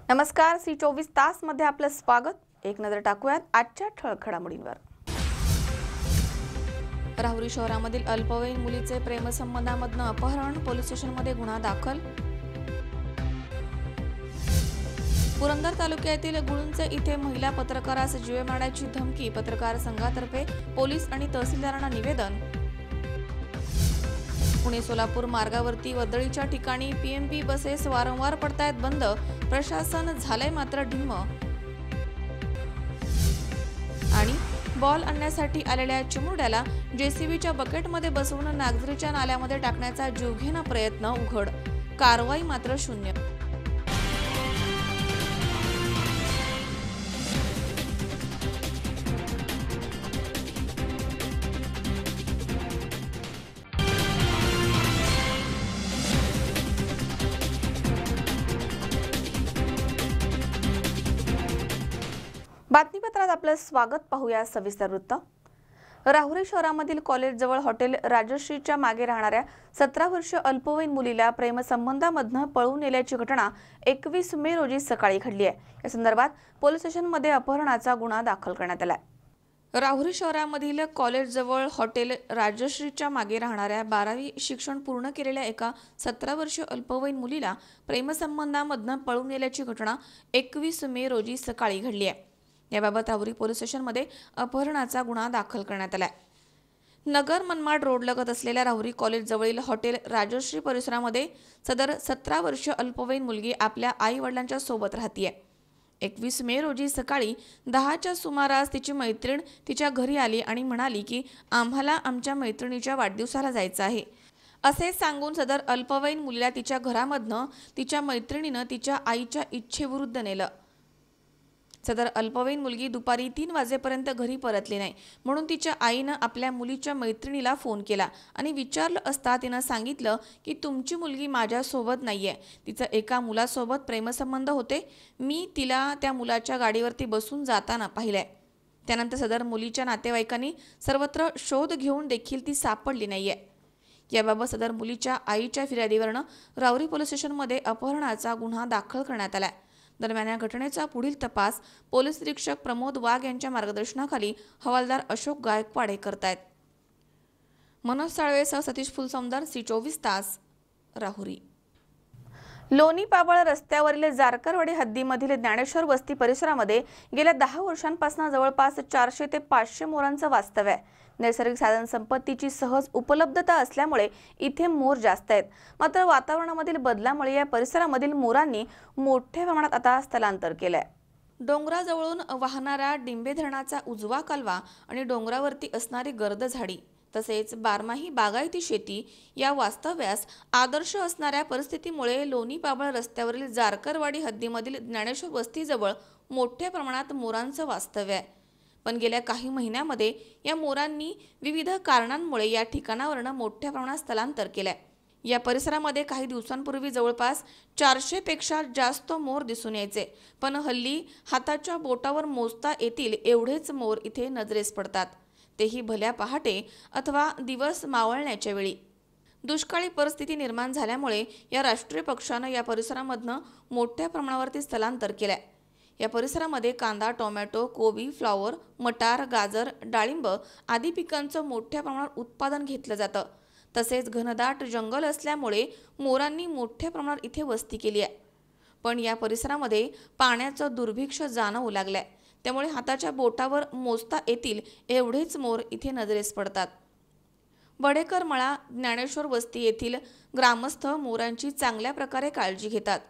नमस्कार, सी 24 तास मध्ये आपलं स्वागत। एक नजर टाकूयात आजच्या ठळक घडामोडींवर। राहुरी शहरामधील अल्पवयीन मुलीचे प्रेमसंबंधामधनं अपहरण, पोलीस स्टेशनमध्ये गुन्हा दाखल। पुरंदर तालुक्यातील गुळुंचे इथे महिला पत्रकारास जीवे मारण्याची धमकी, पत्रकार संघातर्फे पोलीस आणि तहसीलदारांना निवेदन। पुणे सोलापूर मार्गावरती वदळीच्या ठिकाणी पीएमपी बसेस वारंवार पडतायत बंद, प्रशासन झालंय मात्र ढिम्म। आणि बॉल आणण्यासाठी आलेल्या चिमुरड्याला जेसीबीच्या बकेटमध्ये बसवून नागझरीच्या नाल्यामध्ये टाकण्याचा जीवघेणा प्रयत्न उघड, कारवाई मात्र शून्य। बातमीपत्रात आपलं स्वागत। पाहूया सविस्तर वृत्त। राहुरी शहरामधील कॉलेजजवळ हॉटेल राजश्रीच्या मागे राहणाऱ्या 17 वर्षीय अल्पवयीन मुलीला प्रेमसंबंधामधनं पळून नेल्याची घटना 21 मे रोजी सकाळी घडली आहे। या संदर्भात पोलीस स्टेशनमध्ये अपहरणाचा गुन्हा दाखल करण्यात आला आहे। राहुरी शहरामधील कॉलेजजवळ हॉटेल राजश्रीच्या मागे राहणाऱ्या 12वी शिक्षण पूर्ण केलेल्या एका 17 वर्षीय अल्पवयीन मुलीला प्रेमसंबंधामधनं पळून नेल्याची घटना 21 मे रोजी सकाळी घडली आहे। याबाबत राहुरी पोलीस स्टेशनमध्ये अपहरणाचा गुन्हा दाखल करण्यात आलाय। नगर मनमाड रोड लगत असलेल्या राहुरी कॉलेज जवळील हॉटेल राजश्री परिसरामध्ये सदर 17 वर्षीय अल्पवयीन मुलगी आपल्या आई वडिलांच्या सोबत राहतीये। 21 मे रोजी सकाळी 10च्या सुमारास तिची मैत्रीण तिच्या घरी आली आणि म्हणाली की आम्हाला आमच्या मैत्रिणीच्या वाढदिवसाला जायचं आहे असे सांगून सदर अल्पवयीन मुलीला तिच्या घरामधनं तिच्या मैत्रिणीनं तिच्या आईच्या इच्छेविरुद्ध नेलं। सदर अल्पवयीन मुलगी दुपारी 3 वाजेपर्यंत घरी परतली नाही, म्हणून तिच्या आईनं आपल्या मुलीच्या मैत्रिणीला फोन केला आणि विचारलं असता तिनं सांगितलं की तुमची मुलगी माझ्यासोबत नाहीये, तिचं एका मुलासोबत प्रेमसंबंध होते, मी तिला त्या मुलाच्या गाडीवरती बसून जाताना पाहिलंय। त्यानंतर सदर मुलीच्या नातेवाईकांनी सर्वत्र शोध घेऊन देखील ती सापडली नाहीये। याबाबत सदर मुलीच्या आईच्या फिर्यादीवरनं राहुरी पोलीस स्टेशनमध्ये अपहरणाचा गुन्हा दाखल करण्यात आलाय। दरम्यान या घटनेचा पुढील तपास पोलीस निरीक्षक प्रमोद वाघ यांच्या मार्गदर्शनाखाली हवालदार अशोक गायकवाड करतायत। मनोज साळवेसह सतीश फुलसौंदर, सी 24 तास, राहुरी। लोणी पाबळ रस्त्यावरील जारकरवाडी हद्दीमधील ज्ञानेश्वर वस्ती परिसरामध्ये गेल्या 10 वर्षांपासून जवळपास 400 ते 500 मोरांचं वास्तव्य आहे। नैसर्गिक साधन संपत्तीची सहज उपलब्धता असल्यामुळे इथे मोर जास्त आहेत, मात्र वातावरणामधील बदलामुळे या परिसरामधील मोरांनी मोठ्या प्रमाणात आता स्थलांतर केलंय। डोंगराजवळून वाहणारा डिंबे धरणाचा उजवा कालवा आणि डोंगरावरती असणारी गर्द झाडी तसेच बारमाही बागायती शेती या वास्तव्यास आदर्श असणाऱ्या परिस्थितीमुळे लोणी पाबळ रस्त्यावरील जारकरवाडी हद्दीमधील ज्ञानेश्वर वस्तीजवळ मोठ्या प्रमाणात मोरांचं वास्तव्य आहे। पण गेल्या काही महिन्यामध्ये या मोरांनी विविध कारणांमुळे या ठिकाणावरून मोठ्या प्रमाणात स्थलांतर केलंय। या परिसरामध्ये काही दिवसांपूर्वी जवळपास 400 पेक्षा जास्त मोर दिसून यायचे, पण हल्ली हाताच्या बोटावर मोजता येतील एवढेच मोर इथे नजरेस पडतात, तेही भल्या पहाटे अथवा दिवस मावळण्याच्या वेळी। दुष्काळी परिस्थिती निर्माण झाल्यामुळे या राष्ट्रीय पक्षानं या परिसरामधनं मोठ्या प्रमाणावरती स्थलांतर केलंय। या परिसरामध्ये कांदा, टोमॅटो, कोबी, फ्लॉवर, मटार, गाजर, डाळिंब आदी पिकांचं मोठ्या प्रमाणात उत्पादन घेतलं जातं। तसेच घनदाट जंगल असल्यामुळे मोरांनी मोठ्या प्रमाणात इथे वस्ती केली आहे। पण या परिसरामध्ये पाण्याचं दुर्भिक्ष जाणवू लागलंय, त्यामुळे हाताच्या बोटावर मोजता येतील एवढेच मोर इथे नजरेस पडतात। वडेकर मळा ज्ञानेश्वर वस्ती येथील ग्रामस्थ मोरांची चांगल्या प्रकारे काळजी घेतात।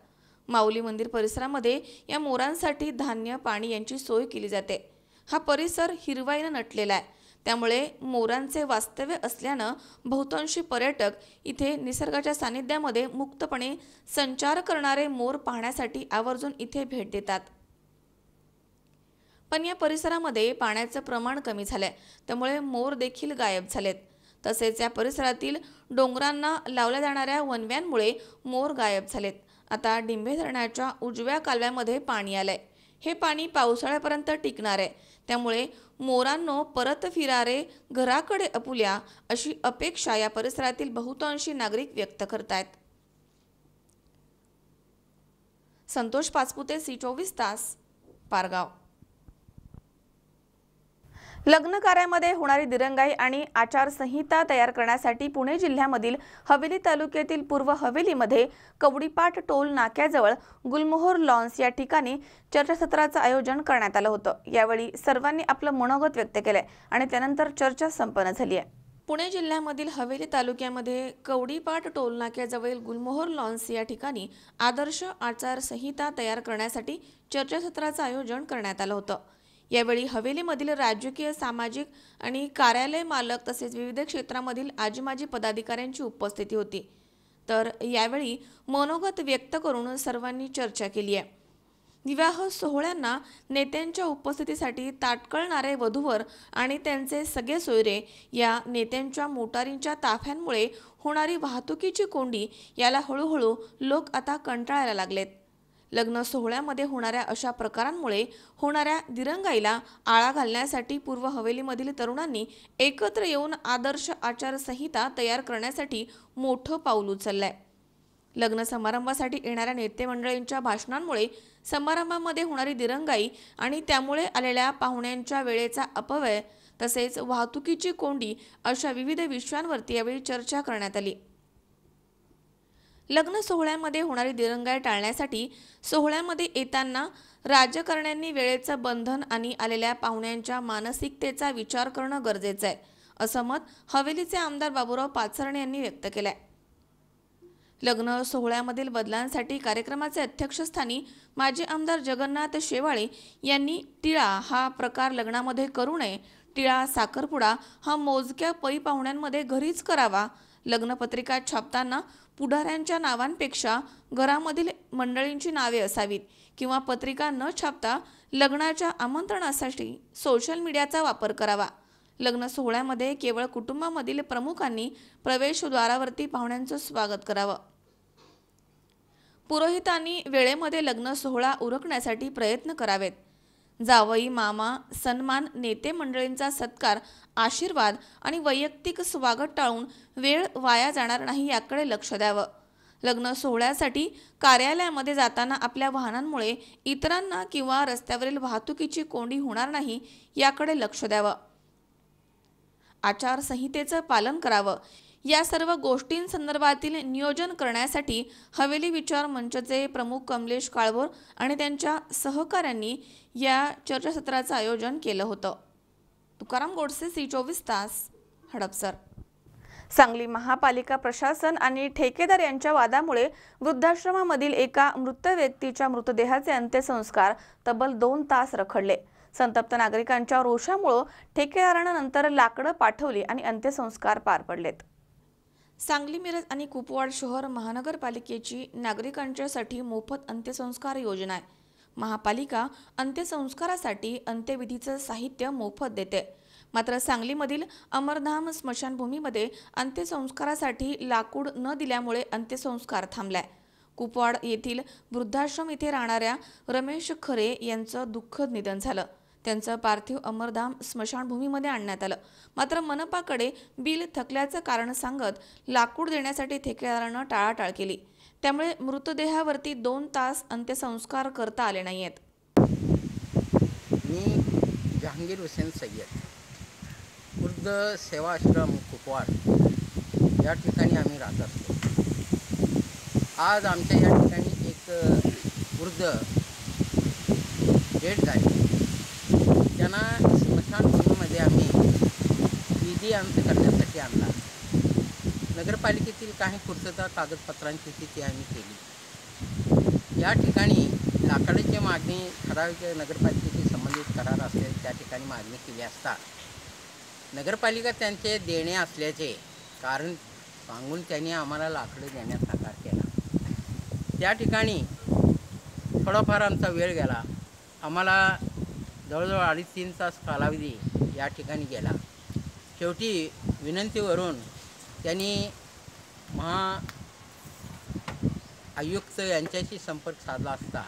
माऊली मंदिर परिसरामध्ये या मोरांसाठी धान्य, पाणी यांची सोय केली जाते। हा परिसर हिरवाईनं नटलेला आहे, त्यामुळे मोरांचे वास्तव्य असल्यानं बहुतांशी पर्यटक इथे निसर्गाच्या सानिध्यामध्ये मुक्तपणे संचार करणारे मोर पाहण्यासाठी आवर्जून इथे भेट देतात। पण या परिसरामध्ये पाण्याचं प्रमाण कमी झालंय, त्यामुळे मोर देखील गायब झालेत। तसेच या परिसरातील डोंगरांना लावल्या जाणाऱ्या वनव्यांमुळे मोर गायब झालेत। आता डिंबे धरणाच्या उजव्या कालव्यामध्ये पाणी आलंय, हे पाणी पावसाळ्यापर्यंत टिकणार आहे, त्यामुळे मोरांनो परत फिरारे घराकडे अपुल्या अशी अपेक्षा या परिसरातील बहुतांशी नागरिक व्यक्त करतात। संतोष पाचपुते, C24 तास, पारगाव। लग्न कार्यामध्ये होणारी दिरंगाई आणि आचारसंहिता तयार करण्यासाठी पुणे जिल्ह्यामधील हवेली तालुक्यातील पूर्व हवेलीमध्ये कवडीपाट टोल नाक्याजवळ गुलमोहर लॉन्स या ठिकाणी चर्चासत्राचं आयोजन करण्यात आलं होतं। यावेळी सर्वांनी आपलं मनोगत व्यक्त केलंय आणि त्यानंतर चर्चा संपन्न झाली आहे। पुणे जिल्ह्यामधील हवेली तालुक्यामध्ये कवडीपाट टोल नाक्याजवळ गुलमोहर लॉन्स या ठिकाणी आदर्श आचारसंहिता तयार करण्यासाठी चर्चासत्राचं आयोजन करण्यात आलं होतं। यावेळी हवेलीमधील राजकीय, सामाजिक आणि कार्यालय मालक तसेच विविध क्षेत्रामधील आजी-माजी पदाधिकाऱ्यांची उपस्थिती होती। तर यावेळी मनोगत व्यक्त करून सर्वांनी चर्चा केली आहे। विवाह सोहळ्यांना नेत्यांच्या उपस्थितीसाठी ताटकळणारे वधूवर आणि त्यांचे सगळे सोयरे या नेत्यांच्या मोटारींच्या ताफ्यांमुळे होणारी वाहतुकीची कोंडी याला हळूहळू लोक आता कंटाळायला लागलेत। लग्न सोहळ्यामध्ये होणाऱ्या अशा प्रकारांमुळे होणाऱ्या दिरंगाईला आळा घालण्यासाठी पूर्व हवेलीमधील तरुणांनी एकत्र येऊन आदर्श आचारसंहिता तयार करण्यासाठी मोठं पाऊल उचललंय। लग्न समारंभासाठी येणाऱ्या नेते मंडळींच्या भाषणांमुळे समारंभामध्ये होणारी दिरंगाई आणि त्यामुळे आलेल्या पाहुण्यांच्या वेळेचा अपव्यय तसेच वाहतुकीची कोंडी अशा विविध विषयांवरती यावेळी चर्चा करण्यात आली। लग्न सोहळ्यामध्ये होणारी दिरंगाई टाळण्यासाठी सोहळ्यामध्ये येताना राजकारण्यांनी वेळेचं बंधन आणि आलेल्या पाहुण्यांच्या मानसिकतेचा विचार करणं गरजेचं आहे, असं मत हवेलीचे आमदार बाबूराव पाचरणे यांनी व्यक्त केलंय। लग्न सोहळ्यामधील बदलांसाठी कार्यक्रमाचे अध्यक्षस्थानी माजी आमदार जगन्नाथ शेवाळे यांनी टिळा हा प्रकार लग्नामध्ये करू नये, टिळा साखरपुडा हा मोजक्या पै पाहुण्यांमध्ये घरीच करावा, लग्नपत्रिका छापताना पुढाऱ्यांच्या नावांपेक्षा घरामधील मंडळींची नावे असावीत किंवा पत्रिका न छापता लग्नाच्या आमंत्रणासाठी सोशल मीडियाचा वापर करावा, लग्न सोहळ्यामध्ये केवळ कुटुंबामधील प्रमुखांनी प्रवेशद्वारावरती पाहुण्यांचं स्वागत करावं, पुरोहितांनी वेळेमध्ये लग्न सोहळा उरकण्यासाठी प्रयत्न करावेत, जावई मामा सन्मान नेते मंडळींचा सत्कार आशीर्वाद आणि वैयक्तिक स्वागत टाळून वेळ वाया जाणार नाही याकडे लक्ष द्यावं, लग्न सोहळ्यासाठी कार्यालयामध्ये जाताना आपल्या वाहनांमुळे इतरांना किंवा रस्त्यावरील वाहतुकीची कोंडी होणार नाही याकडे लक्ष द्यावं, आचारसंहितेचं पालन करावं। या सर्व गोष्टींसंदर्भातील नियोजन करण्यासाठी हवेली विचार मंचचे प्रमुख कमलेश काळभोर आणि त्यांच्या सहकाऱ्यांनी या चर्चासत्राचं आयोजन केलं होतं। तुकाराम गोडसे, C24 तास, हडपसर। सांगली महापालिका प्रशासन आणि ठेकेदार यांच्या वादामुळे वृद्धाश्रमामधील एका मृत व्यक्तीच्या मृतदेहाचे अंत्यसंस्कार तब्बल 2 तास रखडले। संतप्त नागरिकांच्या रोषामुळे ठेकेदारानं नंतर लाकडं पाठवली आणि अंत्यसंस्कार पार पडलेत। सांगली, मिरज आणि कुपवाड शहर महानगरपालिकेची नागरिकांच्यासाठी मोफत अंत्यसंस्कार योजना आहे। महापालिका अंत्यसंस्कारासाठी अंत्यविधीचं साहित्य मोफत देते, मात्र सांगलीमधील अमरधाम स्मशानभूमीमध्ये अंत्यसंस्कारासाठी लाकूड न दिल्यामुळे अंत्यसंस्कार थांबलाय। कुपवाड येथील वृद्धाश्रम येथे राहणाऱ्या रमेश खरे यांचं दुःखद निधन झालं। त्यांचं पार्थिव अमरधाम स्मशानभूमीमध्ये आणण्यात आलं, मात्र मनपाकडे बिल थकल्याचं कारण सांगत लाकूड देण्यासाठी ठेकेदारानं टाळाटाळ केली, त्यामुळे मृतदेहावरती 2 तास अंत्यसंस्कार करता आले नाहीयेत। मी जहांगीर हुसेन सय्यद, वृद्ध सेवा आश्रम कुपवाड या ठिकाणी आम्ही राहत असतो। आज आमच्या या ठिकाणी एक वृद्ध डेथ झाली, त्यांना स्मशानभूमीमध्ये आम्ही विधी अंत करण्यासाठी आणला। नगरपालिकेतील काही पूर्तता कागदपत्रांची ती आम्ही केली। या ठिकाणी लाकडाची मागणी ठराविक नगरपालिकेशी संबंधित करार असलेल्या त्या ठिकाणी मागणी केली असता नगरपालिका त्यांचे देणे असल्याचे कारण सांगून त्यांनी आम्हाला लाकडं देण्यास नकार केला। त्या ठिकाणी थोडाफार आमचा वेळ गेला, आम्हाला जवळजवळ 2.5-3 तास कालावधी या ठिकाणी गेला। शेवटी विनंतीवरून त्यांनी आयुक्त यांच्याशी संपर्क साधला असता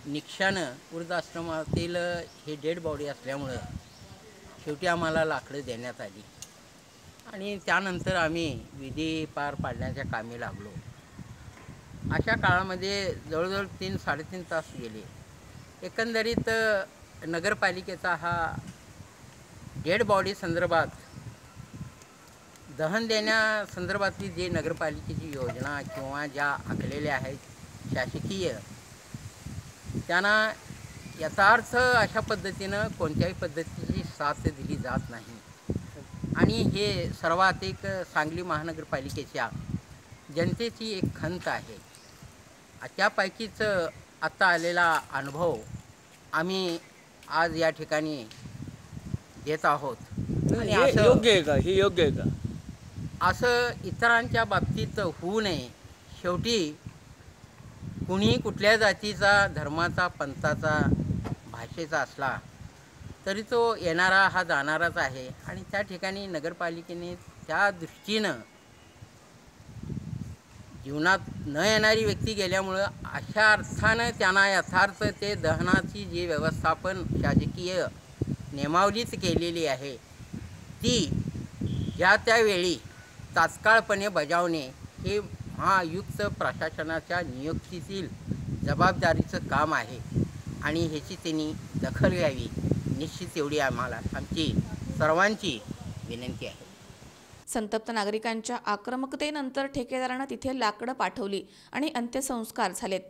निक्षानं वृद्धाश्रमातील हे डेड बॉडी असल्यामुळं शेवटी आम्हाला लाकडं देण्यात आली आणि त्यानंतर आम्ही विधी पार पाडण्याच्या कामी लागलो। अशा काळामध्ये जवळजवळ 3-3.5 तास गेले. एकंदरीत नगरपालिकेचा हा डेड बॉडी संदर्भात दहन देण्यासंदर्भातली जी नगरपालिकेची योजना किंवा ज्या आखलेल्या आहेत शासकीय, त्यांना याचा अर्थ अशा पद्धतीनं कोणत्याही पद्धतीची साथ दिली जात नाही. आणि हे सर्वात एक सांगली महानगरपालिकेच्या जनतेची एक खंत आहे. त्यापैकीच आत्ता आलेला अनुभव आम्ही आज या ठिकाणी देत आहोत. आणि हे योग्य आहे का? हे योग्य आहे का? असं इतरांच्या बाबतीत होऊ नये. शेवटी कुणीही कुठल्या जातीचा, धर्माचा, पंथाचा, भाषेचा असला तरी तो येणारा हा जाणाराच आहे. आणि त्या ठिकाणी नगरपालिकेने त्या दृष्टीनं जीवनात न येणारी व्यक्ती गेल्यामुळं अशा अर्थानं त्यांना यथार्थ ते दहनाची जी व्यवस्थापन शासकीय नियमावलीत केलेली आहे ती ज्या त्यावेळी तात्काळपणे बजावणे हे महायुक्त प्रशासनाच्या नियुक्तीतील जबाबदारीचं काम आहे. आणि ह्याची त्यांनी दखल घ्यावी, निश्चित एवढी आम्हाला आमची सर्वांची विनंती आहे. संतप्त नागरिकांच्या आक्रमकतेनंतर ठेकेदारानं तिथे लाकडं पाठवली आणि अंत्यसंस्कार झालेत.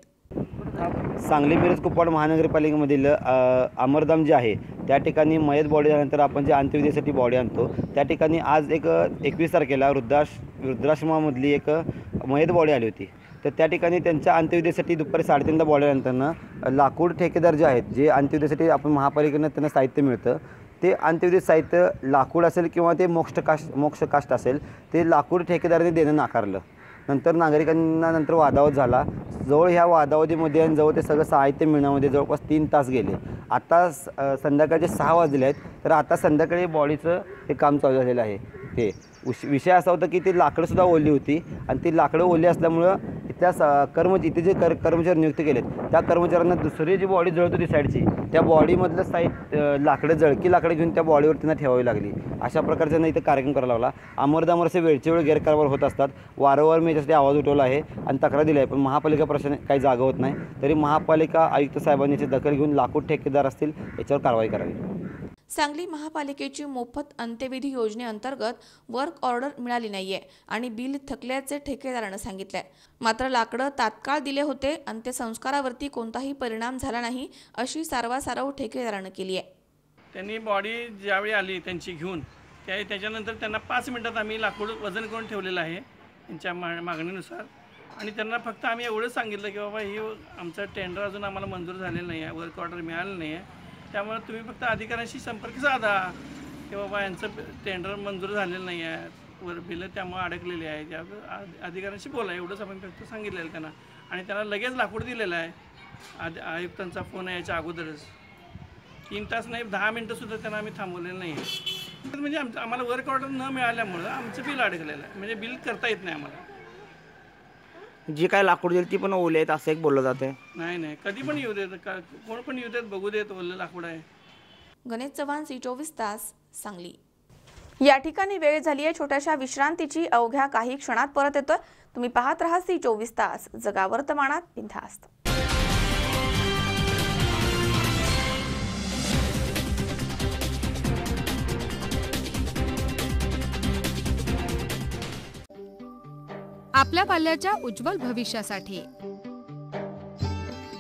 सांगली मिरज कुपवाड महानगरपालिकेमधील अमरधाम जे आहे त्या ठिकाणी मयत बॉडी झाल्यानंतर आपण जे अंत्यविधीसाठी बॉडी आणतो त्या ठिकाणी आज 21 तारखेला वृद्धाश्रमामधली एक मयत बॉडी आली होती. तर त्या ठिकाणी त्यांच्या अंत्यविधीसाठी दुपारी 3:30ला बॉडी आल्यानंतर लाकूड ठेकेदार जे आहेत, जे अंत्यविधीसाठी आपण महापालिकेनं त्यांना साहित्य मिळतं, ते अंत्यविधी साहित्य लाकूड असेल किंवा ते मोक्ष काष्ट असेल, ते लाकूड ठेकेदाराने देणं नाकारलं. नंतर नागरिकांना वादावाद झाला. जवळ ह्या वादावादीमध्ये आणि जवळ ते सगळं साहित्य मिळण्यामध्ये जवळपास 3 तास गेले. आता संध्याकाळचे 6 वाजले आहेत. तर आता संध्याकाळी बॉडीचं हे काम चालू झालेलं आहे. ते विषय असा होता की ती लाकडंसुद्धा ओली होती आणि ती लाकडं ओली असल्यामुळं त्या इथे जे कर्मचारी नियुक्त केलेत त्या कर्मचाऱ्यांना दुसरी जी बॉडी जळत होती साईडची, त्या बॉडीमधलं जळकी लाकडं घेऊन त्या बॉडीवर त्यांना ठेवावी लागली. अशा प्रकारचा त्यांना इथं कार्यक्रम करावा लागला. अमरधामवर असे वेळच्या वेळ गैरकारभार होत असतात. वारंवार मी याच्यासाठी आवाज उठवला आहे आणि तक्रार दिली आहे, पण महापालिका प्रशासन काही जागा होत नाही. तरी महापालिका आयुक्त साहेबांनी याची दखल घेऊन लाकूड ठेकेदार असतील याच्यावर कारवाई करावी. सांगली महापालिकेची मोफत अंत्यविधी योजनेअंतर्गत वर्क ऑर्डर मिळाली नाहीये आणि बिल थकल्याचे ठेकेदारानं सांगितलंय. मात्र लाकडं तात्काळ दिले होते. अंत्यसंस्कारावरती कोणताही परिणाम झाला नाही अशी सारवासारव ठेकेदारानं केली आहे. त्यांनी बॉडी ज्यावेळी आली त्यांची घेऊन त्याच्यानंतर त्यांना 5 मिनिटात आम्ही लाकूड वजन करून ठेवलेलं आहे त्यांच्या मागणीनुसार. आणि त्यांना फक्त आम्ही एवढंच सांगितलं की बाबा ही आमचं टेंडर अजून आम्हाला मंजूर झालेलं नाही आहे, वर्क ऑर्डर मिळालं नाही आहे, त्यामुळे तुम्ही फक्त अधिकाऱ्यांशी संपर्क साधा की बाबा यांचं टेंडर मंजूर झालेलं नाही आहे, वर बिलं त्यामुळे अडकलेली आहे, त्या अधिकाऱ्यांशी बोला, एवढंच आपण फक्त सांगितलेलं त्यांना. आणि त्यांना लगेच लाकूड दिलेलं आहे. आयुक्तांचा फोन यायच्या अगोदरच 3 तास नाही 10 मिनटंसुद्धा त्यांना आम्ही थांबवलेलं नाही आहे. म्हणजे आम्हाला वर्क ऑर्डर न मिळाल्यामुळं आमचं बिल अडकलेलं आहे. म्हणजे बिल करता येत नाही आम्हाला. जी काय लाकूड दिली ती पण ओले आहेत असं एक बोललं जातं. नाही कधी पण येऊ देत, कोण पण येऊ देत, बघू देत, ओलं लाकूड आहे. गणेश चव्हाण, C24 तास, सांगली. या ठिकाणी वेळ झाली आहे छोट्याशा विश्रांतीची. अवघ्या काही क्षणात परत येतोय. तुम्ही पाहत राहा C24 तास, जगा वर्तमानात बिनधास्त. आपल्या पाल्याच्या उज्ज्वल भविष्यासाठी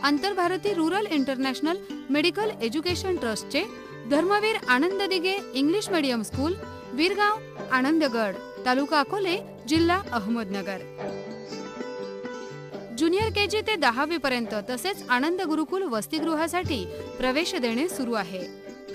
आंतरभारती रूरल इंटरनॅशनल मेडिकल एज्युकेशन ट्रस्टचे Dharmaveer Anand Dighe English medium school, Veergaon, Anandgarh, taluka Akole, जिल्हा अहमदनगर. ज्युनियर KG ते 10वी पर्यंत तसेच आनंद गुरुकुल वसतिगृहासाठी प्रवेश देणे सुरू आहे.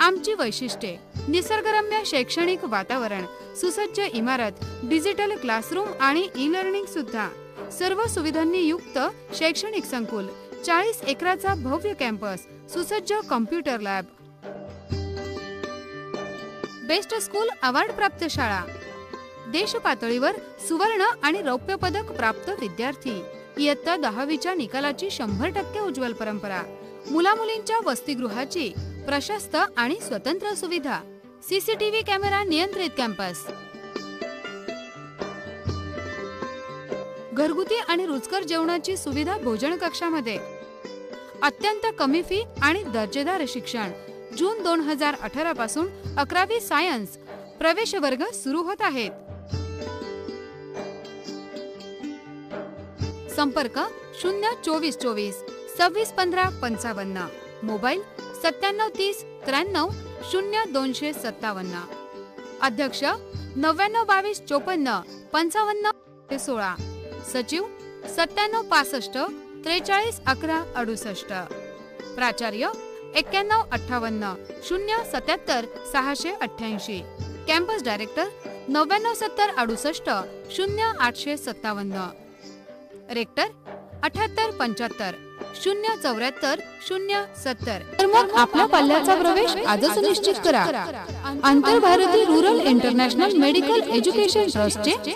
आमची वैशिष्ट्ये: निसर्गरम्य शैक्षणिक वातावरण, सुसज्ज इमारत, डिजिटल क्लासरूम आणि ई-लर्निंग सुद्धा, सर्व सुविधांनी युक्त शैक्षणिक संकुल, 40 एकराचा भव्य कॅम्पस, सुसज्ज computer lab, best school award प्राप्त शाळा, देश पातळीवर सुवर्ण आणि रौप्य पदक प्राप्त विद्यार्थी, इयत्ता 10वीच्या निकालाची 100% उज्ज्वल परंपरा, मुलामुलींच्या वसतिगृहाची प्रशस्त आणि स्वतंत्र सुविधा, CCTV कॅमेरा नियंत्रित कॅम्पस, घरगुती आणि रुचकर जेवणाची सुविधा भोजन कक्षामध्ये, अत्यंत कमी फी आणि दर्जेदार शिक्षण। जून 2018 पासून 11वी सायन्स प्रवेश वर्ग सुरू होत आहेत। संपर्क 02424 261555, मोबाईल 9730 93 0257, अध्यक्ष 9922 54 55 16, सचिव 9765 43 11 68, प्राचार्य 9158 077 688, कॅम्पस डायरेक्टर 9970 68 0857, रेक्टर 7875 074 070। तर मग आपल्या पल्ल्याचा प्रवेश आजच निश्चित करा। आंतरभारतीय रूरल इंटरनॅशनल मेडिकल एज्युकेशन ट्रस्टचे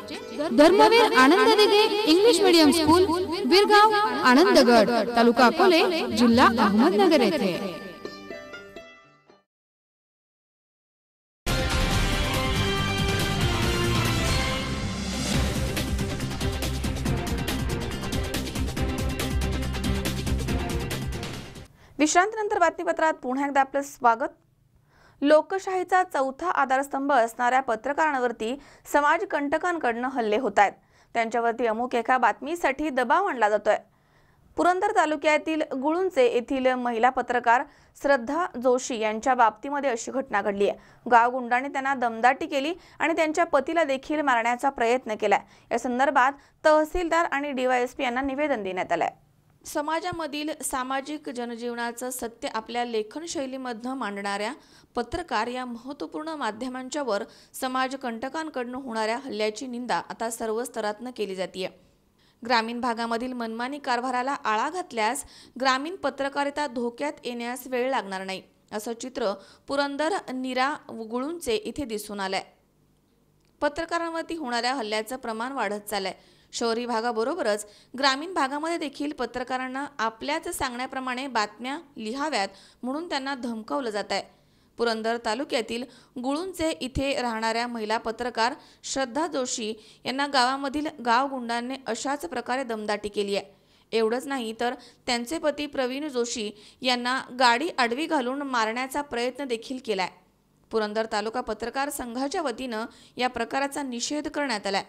Dharmaveer Anand Dighe English medium school, Virgaon, Anandgad, taluka Akole, जिल्हा अहमदनगर येथे। विश्रांतीनंतर बातमीपत्रात पुन्हा एकदा आपलं स्वागत। लोकशाहीचा चौथा आधारस्तंभ असणाऱ्या पत्रकारांवरती समाजकंटकांकडून हल्ले होत आहेत। त्यांच्यावरती अमुक एका बातमीसाठी दबाव आणला जातोय। पुरंदर तालुक्यातील गुळुंचे येथील महिला पत्रकार श्रद्धा जोशी यांच्या बाबतीमध्ये अशी घटना घडली आहे। गावगुंडाने त्यांना दमदाटी केली आणि त्यांच्या पतीला देखील मारण्याचा प्रयत्न केलाय। या संदर्भात तहसीलदार आणि DYSP यांना निवेदन देण्यात आलंय। समाजामधील सामाजिक जनजीवनाचं सत्य आपल्या लेखन शैलीमधून मांडणाऱ्या पत्रकार या महत्त्वपूर्ण माध्यमांच्या वर समाजकंटकांकडून होणाऱ्या हल्ल्याची निंदा आता सर्व स्तरातून केली जाते। ग्रामीण भागामधील मनमानी कारभाराला आळा घातल्यास ग्रामीण पत्रकारिता धोक्यात येण्यास वेळ लागणार नाही, असं चित्र पुरंदर नीरा गुळुंचे इथे दिसून आलंय। पत्रकारांवरती होणाऱ्या हल्ल्याचं प्रमाण वाढत चाललंय। शहरी भागाबरोबरच ग्रामीण भागामध्ये देखील पत्रकारांना आपल्याच सांगण्याप्रमाणे बातम्या लिहाव्यात म्हणून त्यांना धमकावलं जात आहे। पुरंदर तालुक्यातील गुळुंचे इथे राहणाऱ्या महिला पत्रकार श्रद्धा जोशी यांना गावामधील गावगुंडांनी अशाच प्रकारे दमदाटी केली आहे। एवढंच नाही तर त्यांचे पती प्रवीण जोशी यांना गाडी आडवी घालून मारण्याचा प्रयत्न देखील केलाय। पुरंदर तालुका पत्रकार संघाच्या वतीनं या प्रकाराचा निषेध करण्यात आलाय।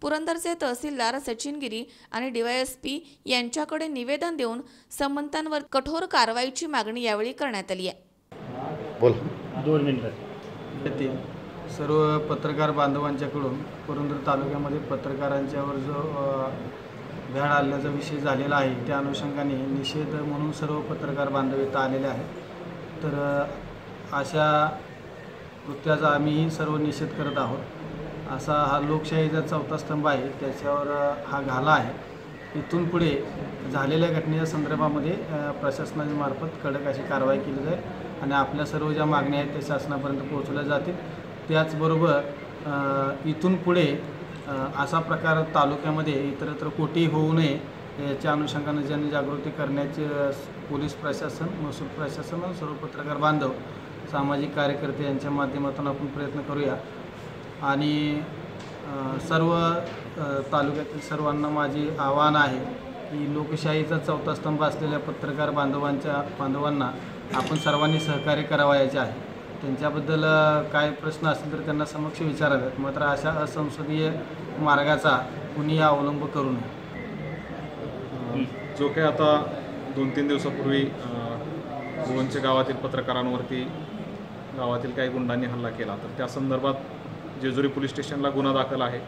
पुरंदरचे तहसीलदार सचिन गिरी आणि DYSP यांच्याकडे निवेदन देऊन संबंधांवर कठोर कारवाईची मागणी यावेळी करण्यात आली आहे। सर्व पत्रकार बांधवांच्याकडून पुरंदर तालुक्यामध्ये पत्रकारांच्यावर जो भ्याड हल्ल्याचा विषय झालेला आहे त्या अनुषंगाने निषेध म्हणून सर्व पत्रकार बांधव इथं आलेले आहेत। तर अशा कृत्याचा आम्ही सर्व निषेध करत आहोत। असा हा लोकशाहीचा चौथा स्तंभ आहे, त्याच्यावर हा घाला आहे। इथून पुढे झालेल्या घटनेच्या संदर्भामध्ये प्रशासनाच्या मार्फत कडक अशी कारवाई केली जाईल आणि आपल्या सर्व ज्या मागण्या आहेत त्या शासनापर्यंत पोहोचवल्या जातील। त्याचबरोबर इथून पुढे असा प्रकार तालुक्यामध्ये इतरत्र कोठेही होऊ नये याच्या अनुषंगाने जनजागृती करण्याचे पोलीस प्रशासन, महसूल प्रशासन आणि सर्व पत्रकार बांधव, सामाजिक कार्यकर्ते यांच्या माध्यमातून आपण प्रयत्न करूया। आणि सर्व तालुक्यातील सर्वांना माझे आव्हान आहे की लोकशाहीचा चौथा स्तंभ असलेल्या पत्रकार बांधवांना आपण सर्वांनी सहकार्य करावयाचे आहे। त्यांच्याबद्दल काय प्रश्न असतील तर त्यांना समक्ष विचारावेत, मात्र अशा असंसदीय मार्गाचा कुणीही अवलंब करू नये। जो काही आता 2-3 दिवसापूर्वी गुळुंचे गावातील पत्रकारांवरती गावातील काही गुंडांनी हल्ला केला, तर त्या संदर्भात जेजुरी पोलीस स्टेशनला गुन्हा दाखल आहे।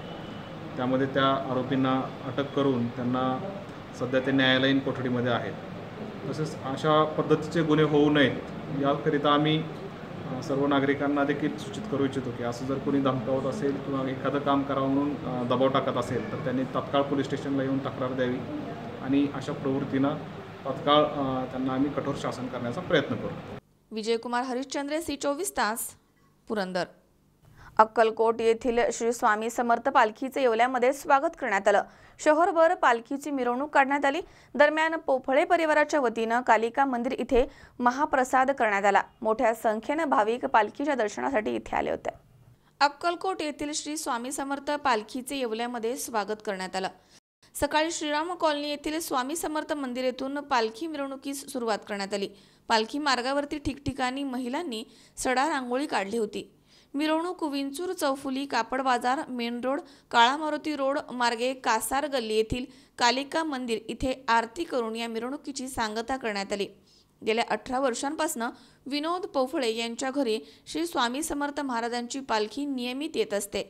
त्यामध्ये त्या आरोपींना अटक करून त्यांना सध्या ते न्यायालयीन कोठडीमध्ये आहेत। तसेच अशा पद्धतीचे गुन्हे होऊ नयेत याकरिता आम्ही सर्व नागरिकांना देखील सूचित करू इच्छितो की असं जर कोणी धमकावत असेल किंवा एखादं काम करावं म्हणून दबाव टाकत असेल तर त्यांनी तात्काळ पोलीस स्टेशनला येऊन तक्रार द्यावी आणि अशा प्रवृत्तीनं तात्काळ त्यांना आम्ही कठोर शासन करण्याचा प्रयत्न करू। विजयकुमार हरिश्चंद्र, C24 तास, पुरंदर। अक्कलकोट येथील श्री स्वामी समर्थ पालखीचे येवल्यामध्ये स्वागत करण्यात आलं। शहरभर पालखीची मिरवणूक काढण्यात आली। दरम्यान पोफळे परिवाराच्या वतीनं कालिका मंदिर इथे महाप्रसाद करण्यात आला। मोठ्या संख्येनं भाविक पालखीच्या दर्शनासाठी इथे आले होते। अक्कलकोट येथील श्री स्वामी समर्थ पालखीचे येवल्यामध्ये स्वागत करण्यात आलं। सकाळी श्रीराम कॉलनी येथील स्वामी समर्थ मंदिर येथून पालखी मिरवणुकीस सुरुवात करण्यात आली। पालखी मार्गावरती ठिकठिकाणी महिलांनी सडा रांगोळी काढली होती। मिरवणूक विंचूर चौफुली कापड बाजार मेन रोड काळा मारुती रोड मार्गे कासार गल्ली येथील कालिका मंदिर इथे आरती करून या मिरवणुकीची सांगता करण्यात आली। गेल्या 18 वर्षांपासून विनोद पोफळे यांच्या घरी श्री स्वामी समर्थ महाराजांची पालखी नियमित येत असते।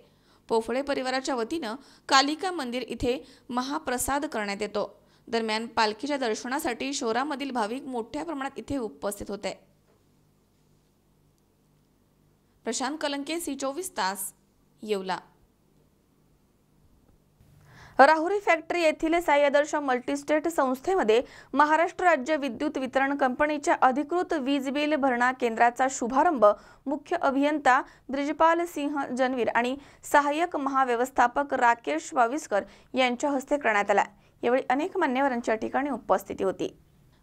पोफळे परिवाराच्या वतीनं कालिका मंदिर इथे महाप्रसाद करण्यात येतो। दरम्यान पालखीच्या दर्शनासाठी शहरामधील भाविक मोठ्या प्रमाणात इथे उपस्थित होते। प्रशांत कलंके, C24 तास, येवला। राहुरी फॅक्टरी येथील साई आदर्श मल्टीस्टेट संस्थेमध्ये महाराष्ट्र राज्य विद्युत वितरण कंपनीच्या अधिकृत वीज बिल भरणा केंद्राचा शुभारंभ मुख्य अभियंता ब्रिजपाल सिंह जनवीर आणि सहाय्यक महाव्यवस्थापक राकेश बाविस्कर यांच्या हस्ते करण्यात आला। यावेळी अनेक मान्यवरांच्या ठिकाणी उपस्थिती होती।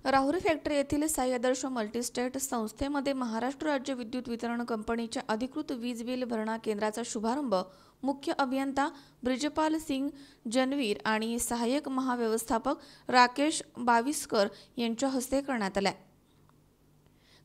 राहुरी फॅक्टरी येथील साई आदर्श मल्टीस्टेट संस्थेमध्ये महाराष्ट्र राज्य विद्युत वितरण कंपनीच्या अधिकृत वीज बिल भरणा केंद्राचा शुभारंभ मुख्य अभियंता ब्रिजपाल सिंग जनवीर आणि सहाय्यक महाव्यवस्थापक राकेश बाविस्कर यांच्या हस्ते करण्यात आला।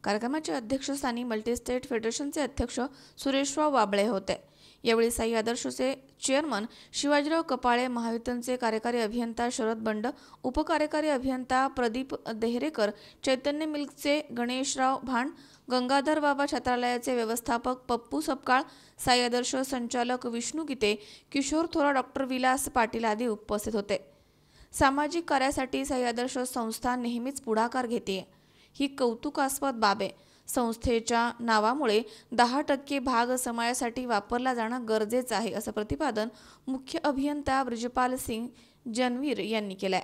कार्यक्रमाच्या अध्यक्षस्थानी मल्टीस्टेट फेडरेशनचे अध्यक्ष सुरेशराव वाबळे होते। यावेळी साई आदर्शचे चेअरमन शिवाजीराव कपाळे, महावितरणचे कार्यकारी अभियंता शरद बंड, उपकार्यकारी अभियंता प्रदीप देहरेकर, चैतन्य मिल्कचे गणेशराव भांड, गंगाधर बाबा छात्रालयाचे व्यवस्थापक पप्पू सपकाळ, साई आदर्श संचालक विष्णू गीते, किशोर थोरा, डॉक्टर विलास पाटील आदी उपस्थित होते। सामाजिक कार्यासाठी साई आदर्श संस्था नेहमीच पुढाकार घेते, ही कौतुकास्पद बाब आहे। संस्थेच्या नावामुळे 10% भाग समाजासाठी वापरला जाणं गरजेचं आहे, असं प्रतिपादन मुख्य अभियंता ब्रिजपाल सिंग जनवीर यांनी केलंय।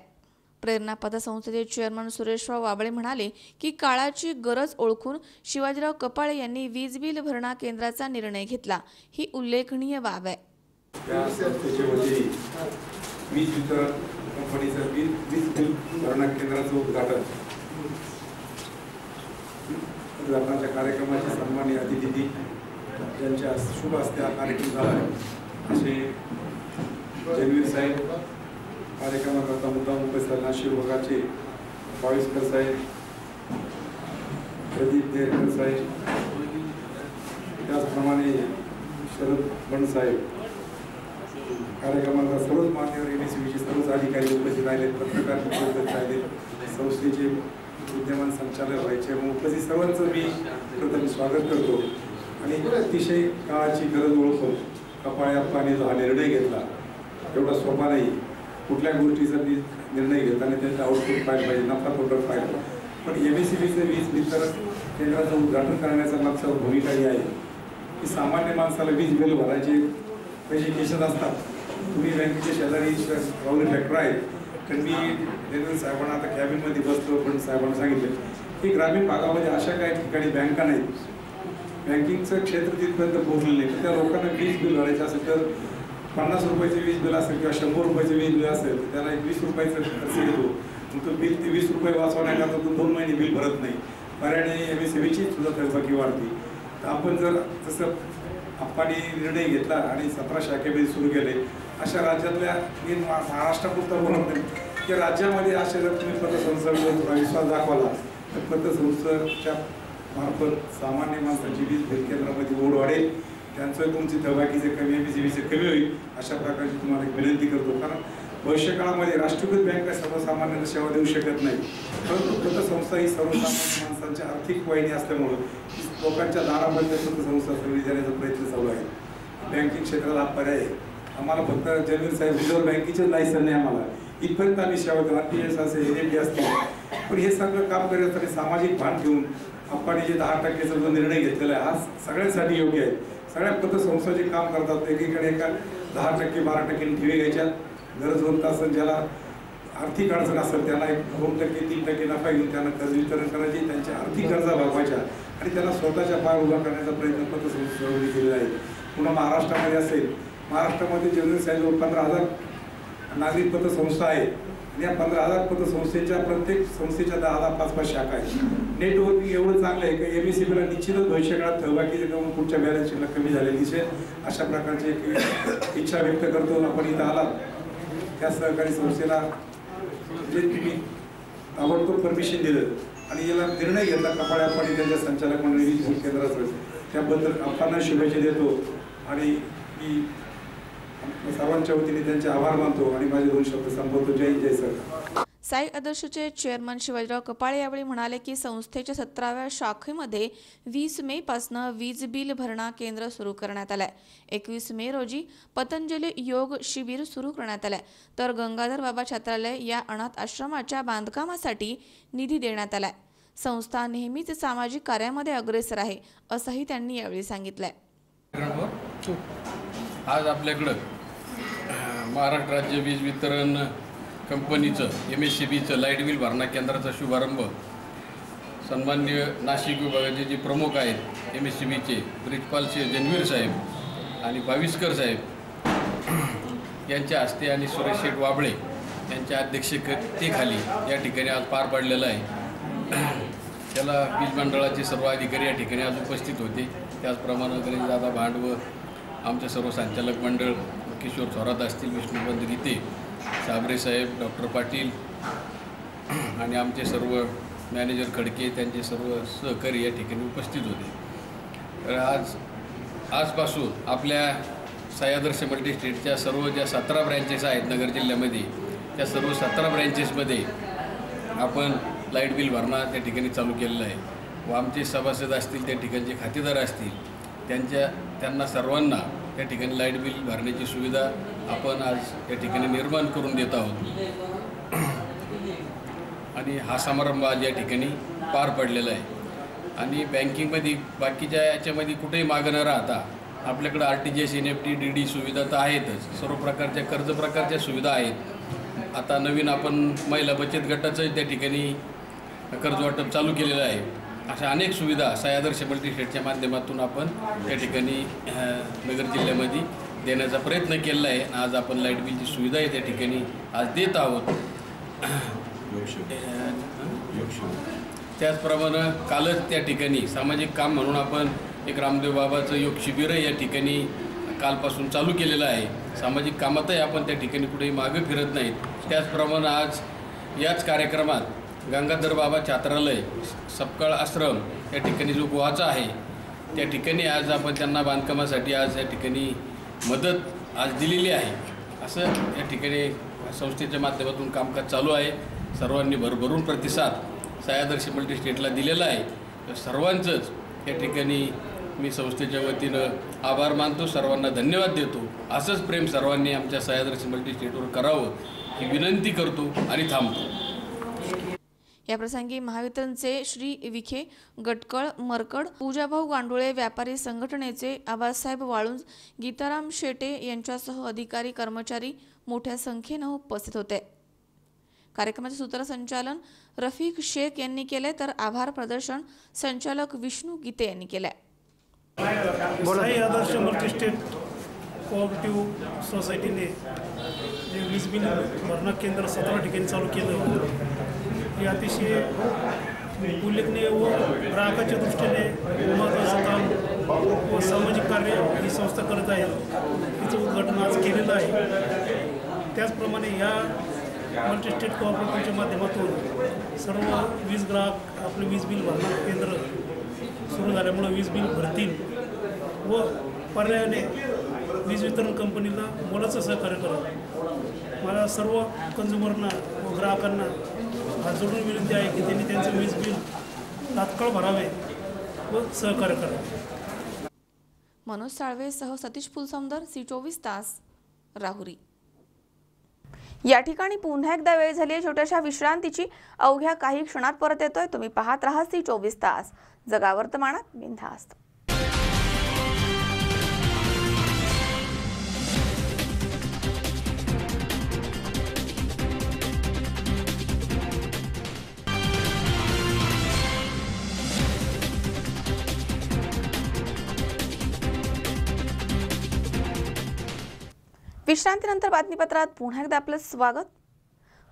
प्रेरणा पतसंस्थेचे चेअरमन सुरेशराव वाबळे म्हणाले की काळाची गरज ओळखून शिवाजीराव कपाळे यांनी वीज बिल भरणा केंद्राचा निर्णय घेतला, ही उल्लेखनीय बाब आहे। या संस्थेच्या वतीने वीज वितरण कंपनीचं वीज बिल भरणा केंद्राचं उद्घाटनाच्या कार्यक्रमाचे सन्माननीय अतिथी यांच्या शुभ हस्ते हा कार्यक्रम झाला आहे। असे जनवीर साहेब, कार्यक्रमाकरता मुद्दाम उपस्थित नाशिक विभागाचे बाविस्कर साहेब, प्रदीप देहरेकर साहेब, त्याचप्रमाणे शरद बंड साहेब, कार्यक्रमाला सर्वच मान्यवर MSCBचे सर्वच अधिकारी उपस्थित राहिले, पत्रकार उपस्थित राहिले, संस्थेचे विद्यमान संचालक व्हायचे उपस्थित सर्वांचं मी प्रथम स्वागत करतो। आणि अतिशय काळाची गरज ओळखून कपाळे अप्पाने जो हा निर्णय घेतला एवढा सोपा नाही। कुठल्या गोष्टीचा निर्णय घेताना त्याचं आउटपुट पाहिजे, नफा तोटा पाहिजे, पण MSCBचं वीज वितरण केंद्राचं उद्घाटन करण्याचा मागचा भूमिका ही आहे की सामान्य माणसाला वीज बिल भरायचे पैसे केशत असतात। तुम्ही बँकेच्या शेजारी राहुरी फॅक्टरी आहे, तर मी जनरल साहेबांना आता कॅबिनमध्ये बसलो, पण साहेबांना सांगितलं की ग्रामीण भागामध्ये अशा काही ठिकाणी बँका नाहीत, बँकिंगचं क्षेत्र तिथपर्यंत पोहोचलेलं नाही, तर त्या लोकांना वीज बिल भरायचं असेल तर 50 रुपयाचे वीज बिल असेल किंवा 100 रुपयाचे वीज बिल असेल तर त्याला 20 रुपयाचं खर्च येतो। मग तो बिल ते 20 रुपये वाचवण्याकरता तो 2 महिने बिल भरत नाही, पर्यायाने MSCBची सुद्धा थकबाकी वाढते। तर आपण जर जसं आप्पांनी निर्णय घेतला आणि 17 शाखेमध्ये सुरू केले, अशा राज्यातल्या महाराष्ट्रापुरता बोलत नाही की राज्यामध्ये अशा जर तुम्ही पतसंस्थांवर विश्वास दाखवला तर पतसंस्थेच्या मार्फत सामान्य माणसाची वीज बिल केंद्रामध्ये ओढ वाढेल, त्यांचं तुमची थकबाकीचे कमी MSCBचे कमी होईल, अशा प्रकारची तुम्हाला एक विनंती करतो। कारण भविष्यकाळामध्ये राष्ट्रीयकृत बँका सर्वसामान्यांना सेवा देऊ शकत नाही, परंतु पतसंस्था ही सर्वसामान्य माणसांच्या आर्थिक वाहिनी असल्यामुळं लोकांच्या दारापर्यंत पतसंस्था सर्व्हिस देण्याचा प्रयत्न चालू आहे। बँकिंग क्षेत्राला हा पर्याय आहे। आम्हाला फक्त जनवीर साहेब रिझर्व्ह बँकेचे लायसन नाही, आम्हाला इथपर्यंत आम्ही सेवा देऊ, RTGS असेल, NMT असतील, पण हे सगळं काम करत असताना सामाजिक भान ठेवून आपण जे 10%चा जो निर्णय घेतलेला आहे हा सगळ्यांसाठी योग्य आहे। सगळ्या पतसंस्था जे काम करतात एकीकडे एका 10% 12% ठेवी घ्यायच्या, गरजवंत असेल ज्याला आर्थिक अडचण असेल त्याला 2% 3% नफा घेऊन त्यांना कर्ज वितरण करायची, त्यांच्या आर्थिक गरजा भागवायच्या आणि त्यांना स्वतःच्या पाय उभा करण्याचा प्रयत्न पतसंस्थेने केलेला आहे। पुन्हा महाराष्ट्रामध्ये असेल, महाराष्ट्रामध्ये जनरल साहेब 15,000 नागरिक पतसंस्था आहे आणि या 15,000 पतसंस्थेच्या प्रत्येक संस्थेच्या 10-10, 5-5 शाखा आहेत। नेटवर्किंग एवढं चांगलं आहे की MSCBला निश्चितच भविष्यकाळात थकबाकीचे करून पुढच्या बॅलन्स शीटला कमी झालेली दिसेल, अशा प्रकारची एक इच्छा व्यक्त करतो। आपण इथं आलात त्या सहकारी संस्थेला जे तुम्ही ताबडतोब परमिशन दिलं आणि याला निर्णय घेतला कपाळ्यापाडी त्यांच्या संचालक मंडळी केंद्राचं, त्याबद्दल आपल्याला शुभेच्छा देतो आणि मी सर्वांच्या वतीने त्यांचे आभार मानतो आणि माझे 2 शब्द संपवतो. जय जय सर. साई आदर्शचे चेअरमन शिवाजीराव कपाळे यावेळी म्हणाले की संस्थेच्या 17व्या शाखेमध्ये 20 मे पासून वीज बिल भरणा केंद्र सुरू करण्यात आलंय. 21 मे रोजी पतंजली योग शिबिर सुरू करण्यात आलंय, तर गंगाधर बाबा छात्रालय या अनाथ आश्रमाच्या बांधकामासाठी निधी देण्यात आलाय. संस्था नेहमीच सामाजिक कार्यामध्ये अग्रेसर आहे असंही त्यांनी यावेळी सांगितलंय. आज आपल्याकडं महाराष्ट्र राज्य वीज वितरण कंपनीचं MSCBचं लाईट बिल भरणा केंद्राचा शुभारंभ सन्माननीय नाशिक विभागाचे जे प्रमुख आहेत MSCBचे ब्रिजपाल सिंह जनवीर साहेब आणि भाविस्कर साहेब यांच्या हस्ते आणि सुरेश शेठ वाबळे यांच्या अध्यक्षतेखाली या ठिकाणी आज पार पडलेला आहे. त्याला वीज मंडळाचे सर्व अधिकारी या ठिकाणी आज उपस्थित होते. त्याचप्रमाणे गणेशदादा भांड व आमचे सर्व संचालक मंडळ किशोर थोरात असतील, विष्णुपंत गीते, साबरे साहेब, डॉक्टर पाटील आणि आमचे सर्व मॅनेजर खडके त्यांचे सर्व सहकारी या ठिकाणी उपस्थित होते. तर आजपासून आपल्या साई आदर्श मल्टीस्टेटच्या सर्व ज्या 17 ब्रँचेस आहेत नगर जिल्ह्यामध्ये, त्या सर्व 17 ब्रँचेसमध्ये आपण लाईट बिल भरणा त्या ठिकाणी चालू केलेलं आहे. व आमचे सभासद असतील, त्या ठिकाणचे खातेदार असतील, त्यांना सर्वांना त्या ठिकाणी लाईट बिल भरण्याची सुविधा आपण आज त्या ठिकाणी निर्माण करून देत आहोत. आणि हा समारंभ आज या ठिकाणी पार पडलेला आहे. आणि बँकिंगमध्ये बाकीच्या याच्यामध्ये कुठेही मागं न राहता आपल्याकडं RTGS NEFT DD सुविधा तर आहेतच, सर्व प्रकारच्या कर्ज प्रकारच्या सुविधा आहेत. आता नवीन आपण महिला बचत गटाचं त्या ठिकाणी कर्ज वाटप चालू केलेलं आहे. अशा अनेक सुविधा साई आदर्श मल्टीस्टेटच्या माध्यमातून आपण त्या ठिकाणी नगर जिल्ह्यामध्ये देण्याचा प्रयत्न केलेला आहे. आज आपण लाईट बिलची सुविधा त्या ठिकाणी आज देत आहोत. त्याचप्रमाणे कालच त्या ठिकाणी सामाजिक काम म्हणून आपण एक रामदेव बाबाचं योग शिबिर या ठिकाणी कालपासून चालू केलेलं आहे. सामाजिक कामातही आपण त्या ठिकाणी कुठेही मागं फिरत नाहीत. त्याचप्रमाणे आज याच कार्यक्रमात गंगाधर बाबा छात्रालय सपकाळ आश्रम या ठिकाणी जो गुहाचा आहे त्या ठिकाणी आज आपण त्यांना बांधकामासाठी आज या ठिकाणी मदत आज दिलेली आहे. असं या ठिकाणी संस्थेच्या माध्यमातून कामकाज चालू आहे. सर्वांनी भरभरून प्रतिसाद साई आदर्श मल्टीस्टेटला दिलेला आहे. तर सर्वांचंच या ठिकाणी मी संस्थेच्या वतीनं आभार मानतो, सर्वांना धन्यवाद देतो. असंच प्रेम सर्वांनी आमच्या साई आदर्श मल्टीस्टेटवर करावं ही विनंती करतो आणि थांबतो. याप्रसंगी महावितरणचे श्री विखे, गटकळ, मरकड, पूजाभाऊ गांडुळे, व्यापारी संघटनेचे आबासाहेब वाळुंज, गीताराम शेटे यांच्यासह अधिकारी कर्मचारी मोठ्या संख्येनं उपस्थित होते. कार्यक्रमाचे सूत्रसंचालन रफिक शेख यांनी केले, तर आभार प्रदर्शन संचालक विष्णू गीते यांनी केले. साई आदर्श मल्टीस्टेट कोऑपरेटिव्ह सोसायटीने जे वीज बिल भरणा केंद्र 17 ठिकाणी चालू केलं हे अतिशय उल्लेखनीय व ग्राहकाच्या दृष्टीने महत्त्वाचं काम व सामाजिक कार्य ही संस्था करत आहे. तिचं उद्घाटन आज केलेलं आहे. त्याचप्रमाणे ह्या मल्टीस्टेट कोऑपरेटिव्हच्या माध्यमातून सर्व वीज ग्राहक आपले वीज बिल भरणा केंद्र सुरू झाल्यामुळे वीज बिल भरतील व पर्यायाने वीज वितरण कंपनीला मोलाचं सहकार्य करत. मला सर्व कन्झ्युमरना व ग्राहकांना हात जोडून विनंती आहे की त्यांनी त्यांचं वीज बिल तात्काळ भरावे व सहकार्य करावे. मनोज साळवेसह सतीश फुलसमदर, C24 तास, राहुरी. या ठिकाणी पुन्हा एकदा वेळ झाली आहे छोट्याशा विश्रांतीची. अवघ्या काही क्षणात परत येतोय. तुम्ही पाहत राहा C24 तास, जगा वर्तमानात बिनधास्त. विश्रांतीनंतर बातमीपत्रात पुन्हा एकदा आपलं स्वागत.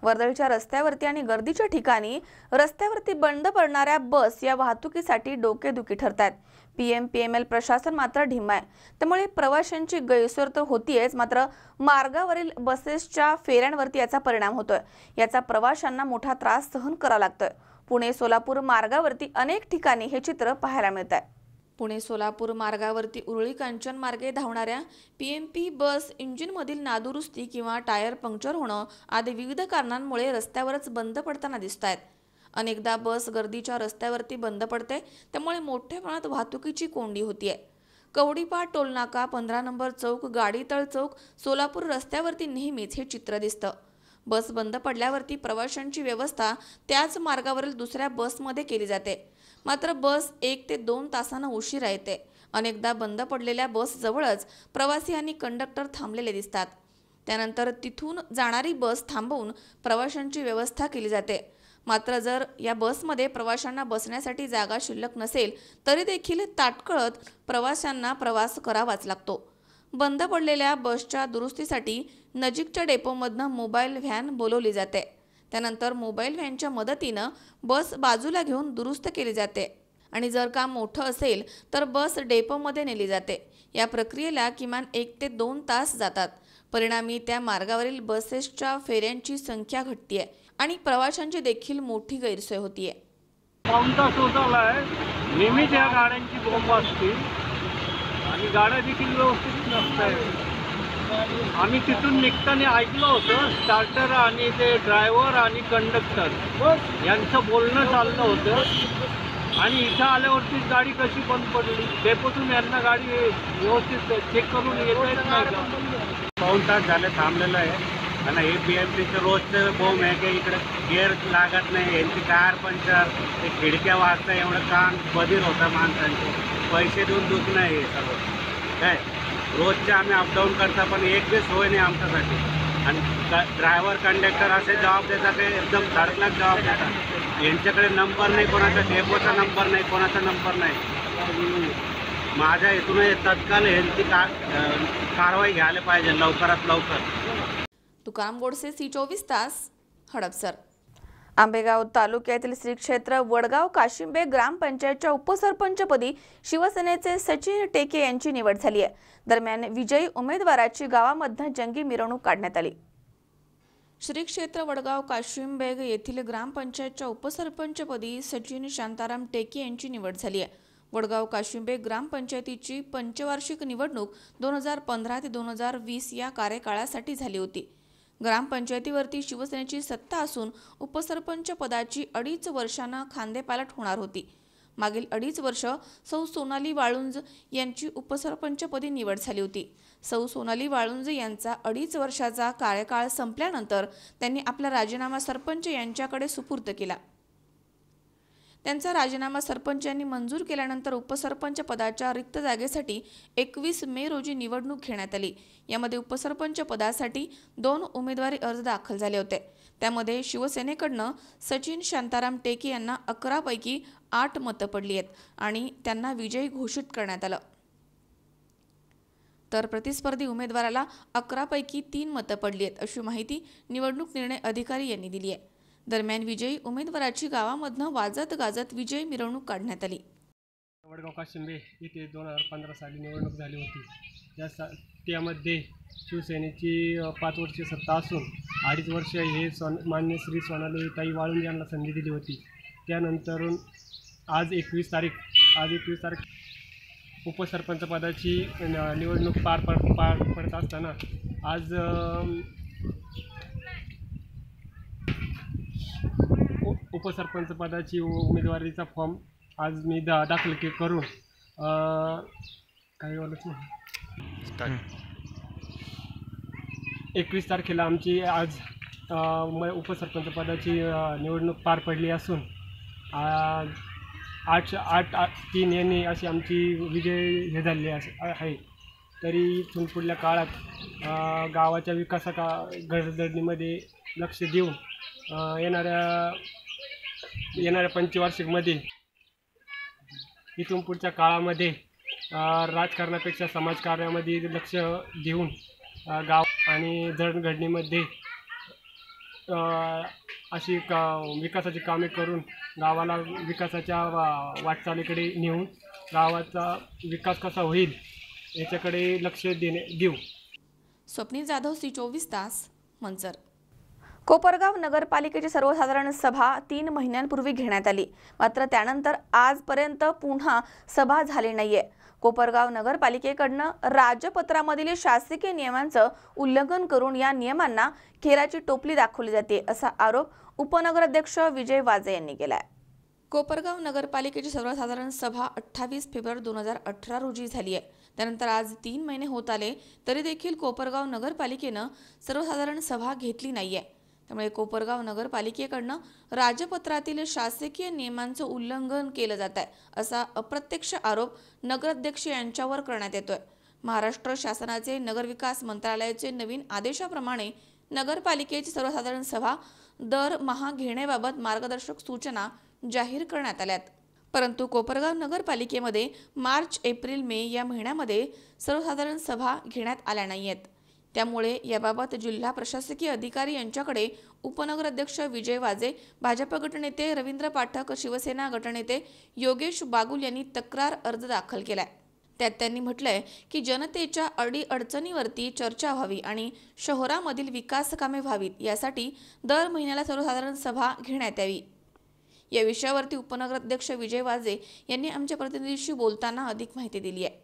वर्दळीच्या रस्त्यावरती आणि गर्दीच्या ठिकाणी रस्त्यावरती बंद पडणाऱ्या बस या वाहतुकीसाठी डोकेदुखी ठरतात. PMPML प्रशासन मात्र ढिम्म आहे। त्यामुळे प्रवाशांची गैरसोय तर होतीयच, मात्र मार्गावरील बसेसच्या फेऱ्यांवरती याचा परिणाम होतोय। याचा प्रवाशांना मोठा त्रास सहन करावा लागतोय। पुणे सोलापूर मार्गावरती अनेक ठिकाणी हे चित्र पाहायला मिळत आहे। पुणे सोलापूर मार्गावरती उरळी कांचन मार्गे धावणाऱ्या PMP बस इंजिनमधील नादुरुस्ती किंवा टायर पंक्चर होणं आदी विविध कारणांमुळे रस्त्यावरच बंद पडताना दिसत आहेत। अनेकदा बस गर्दीच्या रस्त्यावरती बंद पडते, त्यामुळे मोठ्या प्रमाणात वाहतुकीची कोंडी होतीये। कवडीपाट टोलनाका, 15 नंबर चौक, गाडीतळ चौक, सोलापूर रस्त्यावरती नेहमीच हे चित्र दिसतं। बस बंद पडल्यावरती प्रवाशांची व्यवस्था त्याच मार्गावरील दुसऱ्या बसमध्ये केली जाते, मात्र बस 1 ते 2 तासांना उशिरा येते। अनेकदा बंद पडलेल्या बस जवळच प्रवासी आणि कंडक्टर थांबलेले दिसतात। त्यानंतर तिथून जाणारी बस थांबवून प्रवाशांची व्यवस्था केली जाते, मात्र जर या बसमध्ये प्रवाशांना बसण्यासाठी जागा शिल्लक नसेल तरी देखील ताटकळत प्रवाशांना प्रवास करावाच लागतो। बंद पडलेल्या बसच्या दुरुस्तीसाठी नजीकच्या डेपोमधनं मोबाईल व्हॅन बोलवली जाते। त्यानंतर मोबाईल व्हॅनच्या मदतीनं बस बाजूला घेऊन दुरुस्त केली जाते आणि जर काम मोठं असेल तर बस डेपोमध्ये नेली जाते। या प्रक्रियेला किमान 1 ते 2 तास जातात। परिणामी त्या मार्गावरील बसेसच्या फेऱ्यांची संख्या घटते आणि प्रवाशांची देखील मोठी गैरसोय होतीये। पाऊण तास होत आलाय, नेहमीच या गाड्यांची बोंब असते आणि गाड्या देखील व्यवस्थित नसतात। आम्ही तिथून निघताना ऐकलं होतं स्टार्टर आणि ते ड्रायव्हर आणि कंडक्टर यांचं बोलणं चाललं होतं आणि इथं आल्यावरती गाडी कशी बंद पडली। डेपोतून यांना गाडी व्यवस्थित चेक करून येता येत नाही का? पाऊण तास झालं थांबलेलं आहे आणि हे PMPचं रोजचं बोंब आहे की इकडे गेअर लागत नाही, यांची टायर पंक्चर, ते खिडक्या वाजता एवढं काम बधीर होतं माणसांचे, पैसे देऊन दुखणं आहे हे सर्व काय। रोजच्या आम्ही अपडाऊन करता पण एक बी सोय नाही आमच्यासाठी आणि ड्रायव्हर कंडक्टर असे जबाब देतात ते एकदम धडकलाच जबाब देतात। यांच्याकडे नंबर नाही, कोणाचा डेपोचा नंबर नाही, कोणाचा नंबर नाही। माझ्या इथून तत्काळ यांची कारवाई घ्यायला पाहिजे लवकरात लवकर। तुकाराम गोडसे, C24 तास, हडपसर। आंबेगाव तालुक्यातील श्री क्षेत्र वडगाव काशिंबे ग्रामपंचायतच्या उपसरपंचपदी शिवसेनेचे सचिन टेके यांची निवड झाली आहे। दरम्यान विजयी उमेदवाराची गावामध्ये जंगी मिरवणूक काढण्यात आली। श्री क्षेत्र वडगाव काशिंबेग येथील ग्रामपंचायतच्या उपसरपंचपदी सचिन शांताराम टेके यांची निवड झाली आहे। वडगाव काशिंबेग ग्रामपंचायतीची पंचवार्षिक निवडणूक 2015 ते 2020 या कार्यकाळासाठी झाली होती। ग्रामपंचायतीवरती शिवसेनेची सत्ता असून उपसरपंच पदाची 2.5 वर्षांना खांदेपालट होणार होती। मागील 2.5 वर्ष सौ सोनाली वाळुंज यांची उपसरपंचपदी निवड झाली होती। सौ सोनाली वाळुंज यांचा 2.5 वर्षाचा कार्यकाळ संपल्यानंतर त्यांनी आपला राजीनामा सरपंच यांच्याकडे सुपूर्द केला। त्यांचा राजीनामा सरपंच यांनी मंजूर केल्यानंतर उपसरपंच पदाच्या रिक्त जागेसाठी 21 मे रोजी निवडणूक घेण्यात आली। यामध्ये उपसरपंच पदासाठी 2 उमेदवारी अर्ज दाखल झाले होते। त्यामध्ये शिवसेनेकडनं सचिन शांताराम टेके यांना 11 पैकी 8 मतं पडली आहेत आणि त्यांना विजयी घोषित करण्यात आलं, तर प्रतिस्पर्धी उमेदवाराला 11 पैकी 3 मतं पडली आहेत, अशी माहिती निवडणूक निर्णय अधिकारी यांनी दिली आहे। दरम्यान विजयी उमेदवाराची गावामधनं वाजत गाजत विजयी मिरवणूक काढण्यात आली। वडगाव काशिंबे येथे 2015 साली निवडणूक झाली होती। त्यामध्ये शिवसेनेची 5 वर्षे सत्ता असून 2.5 वर्ष हे मान्य श्री सोनाली ताई वाळुंज यांना संधी दिली होती। त्यानंतर आज 21 तारीख उपसरपंच पदाची निवडणूक पार पडत असताना आज उपसरपंच पदाची उमेदवारीचा फॉर्म आज मी दाखल करून काही बोलत नाही 21 तारखेला आमची आज उपसरपंच पदाची निवडणूक पार पडली असून 8-3 यांनी अशी आमची विजय हे झालेली आहे। तरी इथून पुढल्या काळात गावाच्या गडबडीमध्ये लक्ष देऊन येणाऱ्या पंचवार्षिकमध्ये इथून पुढच्या काळामध्ये राजकारणापेक्षा समाजकार्यामध्ये लक्ष देऊन गाव आणि जडणघडणीमध्ये अशी विकासाची कामे करून गावाला विकासाच्या वाटचालीकडे नेऊन गावाचा विकास कसा होईल याच्याकडे लक्ष देऊ. स्वप्नील जाधव, C24 तास, मंचर. कोपरगाव नगरपालिकेची सर्वसाधारण सभा 3 महिन्यांपूर्वी घेण्यात आली, मात्र त्यानंतर आजपर्यंत पुन्हा सभा झाली नाहीये. कोपरगाव नगरपालिकेकडनं राजपत्रामधील शासकीय नियमांचं उल्लंघन करून या नियमांना खेराची टोपली दाखवली जाते, असा आरोप उपनगराध्यक्ष विजय वाजे यांनी केलाय. कोपरगाव नगरपालिकेची सर्वसाधारण सभा 28 फेब्रुवारी 2018 रोजी झाली आहे. त्यानंतर आज 3 महिने होत आले तरी देखील कोपरगाव नगरपालिकेनं सर्वसाधारण सभा घेतली नाहीये. त्यामुळे कोपरगाव नगरपालिकेकडनं राजपत्रातील शासकीय नियमांचं उल्लंघन केलं जात आहे, असा अप्रत्यक्ष आरोप नगराध्यक्ष यांच्यावर करण्यात येतोय. महाराष्ट्र शासनाचे नगरविकास मंत्रालयाचे नवीन आदेशाप्रमाणे नगरपालिकेची सर्वसाधारण सभा दरमहा घेण्याबाबत मार्गदर्शक सूचना जाहीर करण्यात आल्यात. परंतु कोपरगाव नगरपालिकेमध्ये मार्च, एप्रिल, मे या महिन्यामध्ये सर्वसाधारण सभा घेण्यात आल्या नाहीयेत. त्यामुळे याबाबत जिल्हा प्रशासकीय अधिकारी यांच्याकडे उपनगराध्यक्ष विजय वाजे, भाजप गटनेते रवींद्र पाठक, शिवसेना गटनेते योगेश बागुल यांनी तक्रार अर्ज दाखल केलाय. त्यात त्यांनी म्हटलंय की जनतेच्या अडीअडचणीवरती चर्चा व्हावी आणि शहरामधील विकास कामे व्हावीत यासाठी दर महिन्याला सर्वसाधारण सभा घेण्यात यावी. या विषयावरती उपनगराध्यक्ष विजय वाजे यांनी आमच्या प्रतिनिधीशी बोलताना अधिक माहिती दिली आहे.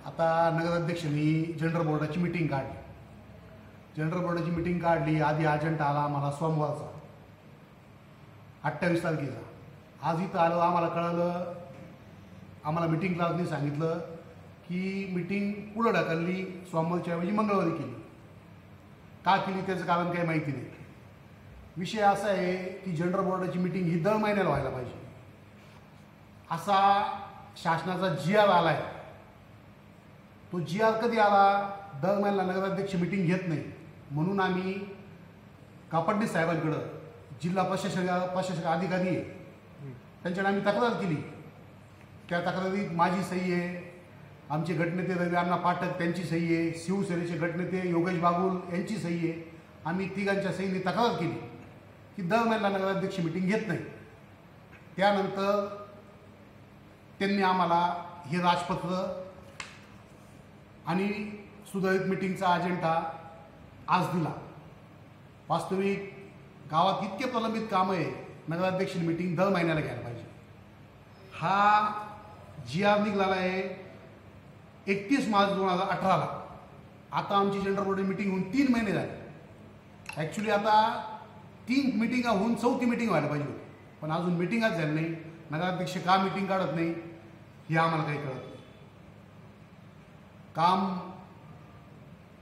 आता नगराध्यक्षांनी जनरल बोर्डाची मीटिंग काढली. जनरल बोर्डाची मीटिंग काढली. आधी अजेंडा आला आम्हाला सोमवारचा 28 तारखेचा. आज इथं आलो, आम्हाला कळलं, आम्हाला मीटिंग क्लासनी सांगितलं की मीटिंग पुढं ढकलली, सोमवारच्या ऐवजी मंगळवारी केली. का केली त्याचं कारण काही माहिती नाही. विषय असा आहे की जनरल बोर्डाची मीटिंग ही दर महिन्याला व्हायला पाहिजे असा शासनाचा GR आला आहे. तो GR कधी आला? दर महिन्याला नगराध्यक्ष मीटिंग घेत नाही म्हणून आम्ही कापडणीस साहेबांकडं, जिल्हा प्रशासक अधिकारी आहे त्यांच्याकडे आम्ही तक्रार केली. त्या तक्रारीत माझी सही आहे, आमचे गटनेते रवी अण्णा पाठक त्यांची सही आहे, शिवसेनेचे गटनेते योगेश बागुल यांची सही आहे. आम्ही तिघांच्या सहीने तक्रार केली की दर महिन्याला नगराध्यक्ष मीटिंग घेत नाही. त्यानंतर त्यांनी आम्हाला हे राजपत्र आणि सुधारित मीटिंगचा अजेंडा आज दिला. वास्तविक गावात इतके प्रलंबित कामं आहे, नगराध्यक्ष मीटिंग दर महिन्याला घ्यायला पाहिजे. हा GR निघाला आहे 31 मार्च 2018ला. आता आमची जनरल बॉडी मीटिंग होऊन 3 महिने झाले. ॲक्च्युली आता 3 मिटिंगा होऊन 4थी मीटिंग व्हायला पाहिजे होती, पण अजून मिटिंगच झाली नाही. नगराध्यक्ष का मीटिंग काढत नाही हे आम्हाला काही कळत नाही. काम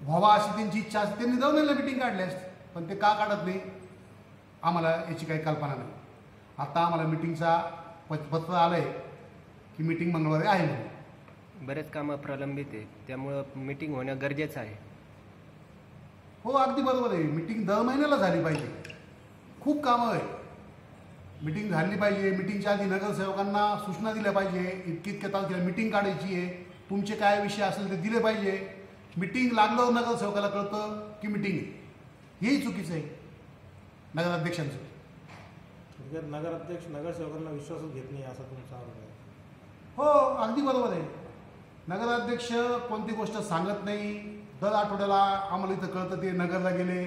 व्हावा अशी त्यांची इच्छा असते, त्यांनी जाऊन मीटिंग काढली असते, पण ते का काढत नाही आम्हाला याची काही कल्पना नाही. आता आम्हाला मीटिंगचा पत्र आलं आहे की मीटिंग मंगळवारी आहे म्हणून. बरेच कामं प्रलंबित आहे, त्यामुळं मीटिंग होणं गरजेचं आहे. हो, अगदी बरोबर आहे. मीटिंग दर महिन्याला झाली पाहिजे. खूप कामं आहे, मीटिंग झाली पाहिजे. मीटिंगच्या आधी नगरसेवकांना सूचना दिल्या पाहिजे, इतक्या तारखेला मीटिंग काढायची आहे, तुमचे काय विषय असेल ते दिले पाहिजे. मीटिंग लागल्यावर नगरसेवकाला कळतं की मीटिंग आहे. हेही चुकीचं आहे नगराध्यक्षांचं. नगराध्यक्ष नगरसेवकांना विश्वासच घेत नाही असा तुमचा आरोप आहे. हो, अगदी बरोबर आहे. नगराध्यक्ष कोणती गोष्ट सांगत नाही. दर आठवड्याला आम्हाला इथं कळतं ते नगरला गेले,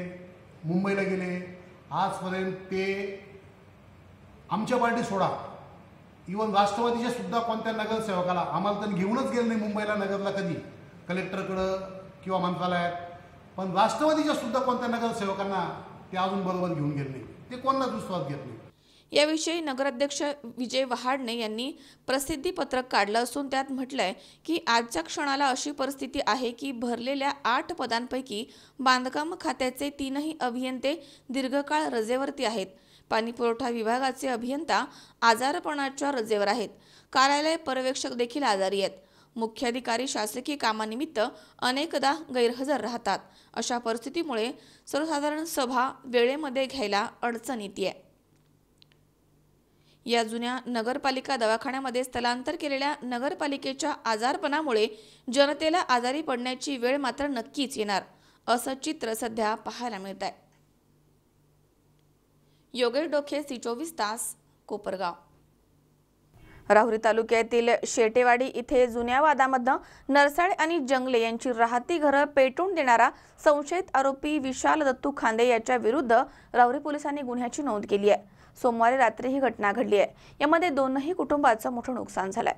मुंबईला गेले. आजपर्यंत ते आमच्या पार्टी सोडा, इवन राष्ट्रवादीच्या सुद्धा कोणत्या नगरसेवकाला आम्हाला तर घेऊनच गेलं नाही मुंबईला, नगरला कधी, कलेक्टरकडं किंवा मंत्रालयात. पण राष्ट्रवादीच्या सुद्धा कोणत्या नगरसेवकांना ते अजून बरोबर घेऊन गेले नाही. ते कोणालाच विश्वास घेत नाही. याविषयी नगराध्यक्ष विजय वहाडणे यांनी प्रसिद्धी पत्रक काढलं असून त्यात म्हटलंय की आजच्या क्षणाला अशी परिस्थिती आहे की भरलेल्या 8 पदांपैकी बांधकाम खात्याचे 3ही अभियंते दीर्घकाळ रजेवरती आहेत. पाणी पुरवठा विभागाचे अभियंता आजारपणाच्या रजेवर आहेत. कार्यालय पर्यवेक्षक देखील आजारी आहेत. मुख्याधिकारी शासकीय कामानिमित्त अनेकदा गैरहजर राहतात. अशा परिस्थितीमुळे सर्वसाधारण सभा वेळेमध्ये घ्यायला अडचण येते. या जुन्या नगरपालिका दवाखान्यामध्ये स्थलांतर केलेल्या नगरपालिकेच्या आजारपणामुळे जनतेला आजारी पडण्याची वेळ मात्र नक्कीच येणार, असं चित्र सध्या पाहायला मिळत आहे. योगेश डोके, C24 तास, कोपरगाव. राहुरी तालुक्यातील शेटेवाडी इथे जुन्या वादामधनं नरसाळे आणि जंगले यांची राहती घरं पेटवून देणारा संशयित आरोपी विशाल दत्तू खांदे याच्या विरुद्ध राहुरी पोलिसांनी गुन्ह्याची नोंद केली आहे। सोमवारी रात्री ही घटना घडली आहे। यामध्ये दोनही कुटुंबाचं मोठं नुकसान झालंय।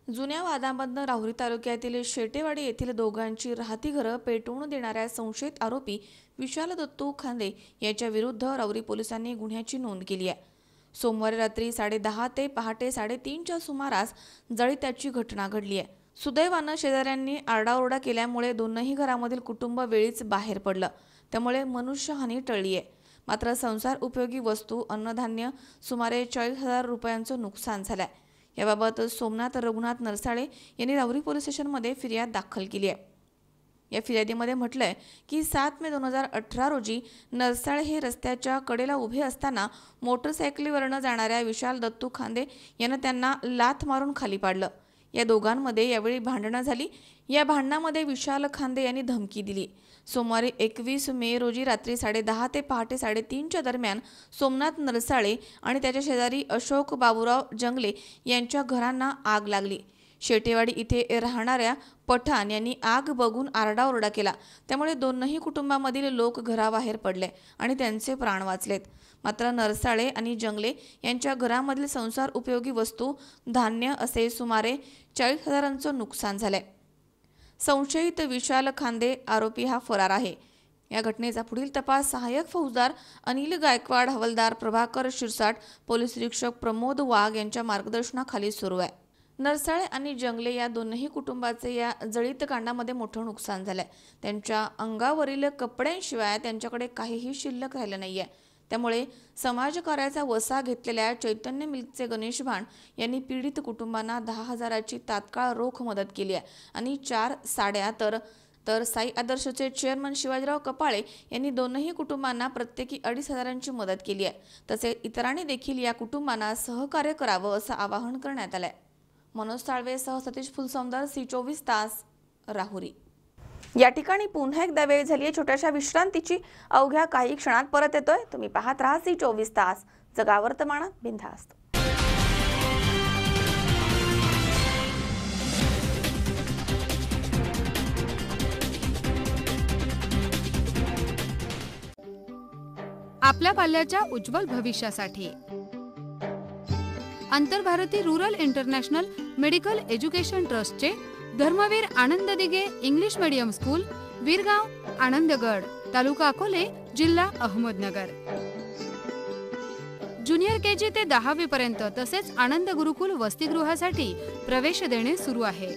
जुन्या वादामधनं राहुरी तालुक्यातील शेटेवाडी येथील दोघांची राहती घरं पेटवून देणाऱ्या संशयित आरोपी विशाल दत्तू खांदे याच्या विरुद्ध राहुरी पोलिसांनी गुन्ह्याची नोंद केली आहे। सोमवारी रात्री 10:30 ते पहाटे 3:30च्या सुमारास जळीत्याची घटना घडली आहे। सुदैवानं शेजाऱ्यांनी आरडाओरडा केल्यामुळे दोनही घरामधील कुटुंब वेळीच बाहेर पडलं, त्यामुळे मनुष्यहानी टळली आहे। मात्र संसार उपयोगी वस्तू, अन्नधान्य सुमारे 40,000 रुपयांचं नुकसान झालंय। याबाबत सोमनाथ रघुनाथ नरसाळे यांनी राहुरी पोलीस स्टेशनमध्ये फिर्याद दाखल केली आहे। या फिर्यादीमध्ये म्हटलंय की 7 मे 2018 रोजी नरसाळे हे रस्त्याच्या कडेला उभे असताना मोटरसायकलीवरनं जाणाऱ्या विशाल दत्तू खांदे यांना त्यांना लाथ मारून खाली पाडलं। या दोघांमध्ये यावेळी भांडणं झाली। या भांडणामध्ये विशाल खांदे यांनी धमकी दिली। सोमवारी 21 मे रोजी रात्री 10:30 ते पहाटे 3:30च्या दरम्यान सोमनाथ नरसाळे आणि त्याच्या शेजारी अशोक बाबूराव जंगले यांच्या घरांना आग लागली। शेटेवाडी इथे राहणाऱ्या पठाण यांनी आग बघून आरडाओरडा केला, त्यामुळे दोनही कुटुंबामधील लोक घराबाहेर पडले आणि त्यांचे प्राण वाचलेत। मात्र नरसाळे आणि जंगले यांच्या घरामधील संसार उपयोगी वस्तू, धान्य असे सुमारे 40,000चं नुकसान झालंय। संशयित विशाल खांदे आरोपी हा फरार आहे। या घटनेचा पुढील तपास सहाय्यक फौजदार अनिल गायकवाड, हवालदार प्रभाकर शिरसाट, पोलीस निरीक्षक प्रमोद वाघ यांच्या मार्गदर्शनाखाली सुरू आहे। नरसाळे आणि जंगले या दोनही कुटुंबाचे या जळीत कांडामध्ये मोठं नुकसान झालंय। त्यांच्या अंगावरील कपड्यांशिवाय त्यांच्याकडे काहीही शिल्लक राहिलं नाहीये। त्यामुळे समाजकार्याचा वसा घेतलेल्या चैतन्य मिल्कचे गणेश भाण यांनी पीडित कुटुंबांना 10,000ची तात्काळ रोख मदत केली आहे आणि 4 साड्या तर साई आदर्शचे चेअरमन शिवाजीराव कपाळे यांनी दोनही कुटुंबांना प्रत्येकी 2,500ची मदत केली आहे। तसेच इतरांनी देखील या कुटुंबांना सहकार्य करावं असं आवाहन करण्यात आलंय। मनोज साळवेसह सतीश फुलसौंदर, C24 तास, राहुरी। या ठिकाणी पुन्हा एकदा वेळ झाली आहे छोट्याशा विश्रांतीची। अवघ्या काही क्षणात परत येतोय। तुम्ही पाहत राहा C24 तास, जगा वर्तमानात बिनधास्त। आपल्या पाल्याच्या उज्ज्वल भविष्यासाठी आंतरभारती रूरल इंटरनॅशनल मेडिकल एज्युकेशन ट्रस्टचे Dharmaveer Anand Dighe English medium school, Veergaon, Anandgarh, taluka Akole, जिल्हा अहमदनगर। ज्युनियर KG ते 10वी पर्यंत तसेच आनंद गुरुकुल वसतिगृहासाठी प्रवेश देणे सुरू आहे।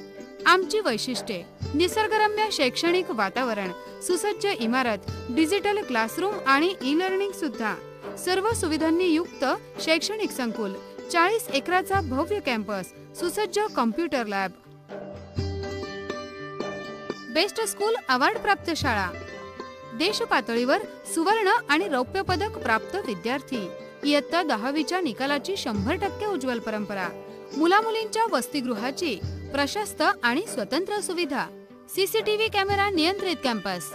आमची वैशिष्ट्ये: निसर्गरम्य शैक्षणिक वातावरण, सुसज्ज इमारत, डिजिटल क्लासरूम आणि ई-लर्निंग सुद्धा, सर्व सुविधांनी युक्त शैक्षणिक संकुल, 40 एकराचा भव्य कॅम्पस, सुसज्ज computer lab, best school award प्राप्त शाळा, देश पातळीवर सुवर्ण आणि रौप्य पदक प्राप्त विद्यार्थी, इयत्ता 10वीच्या निकालाची 100% उज्ज्वल परंपरा, मुलामुलींच्या वसतिगृहाची प्रशस्त आणि स्वतंत्र सुविधा, CCTV कॅमेरा नियंत्रित कॅम्पस,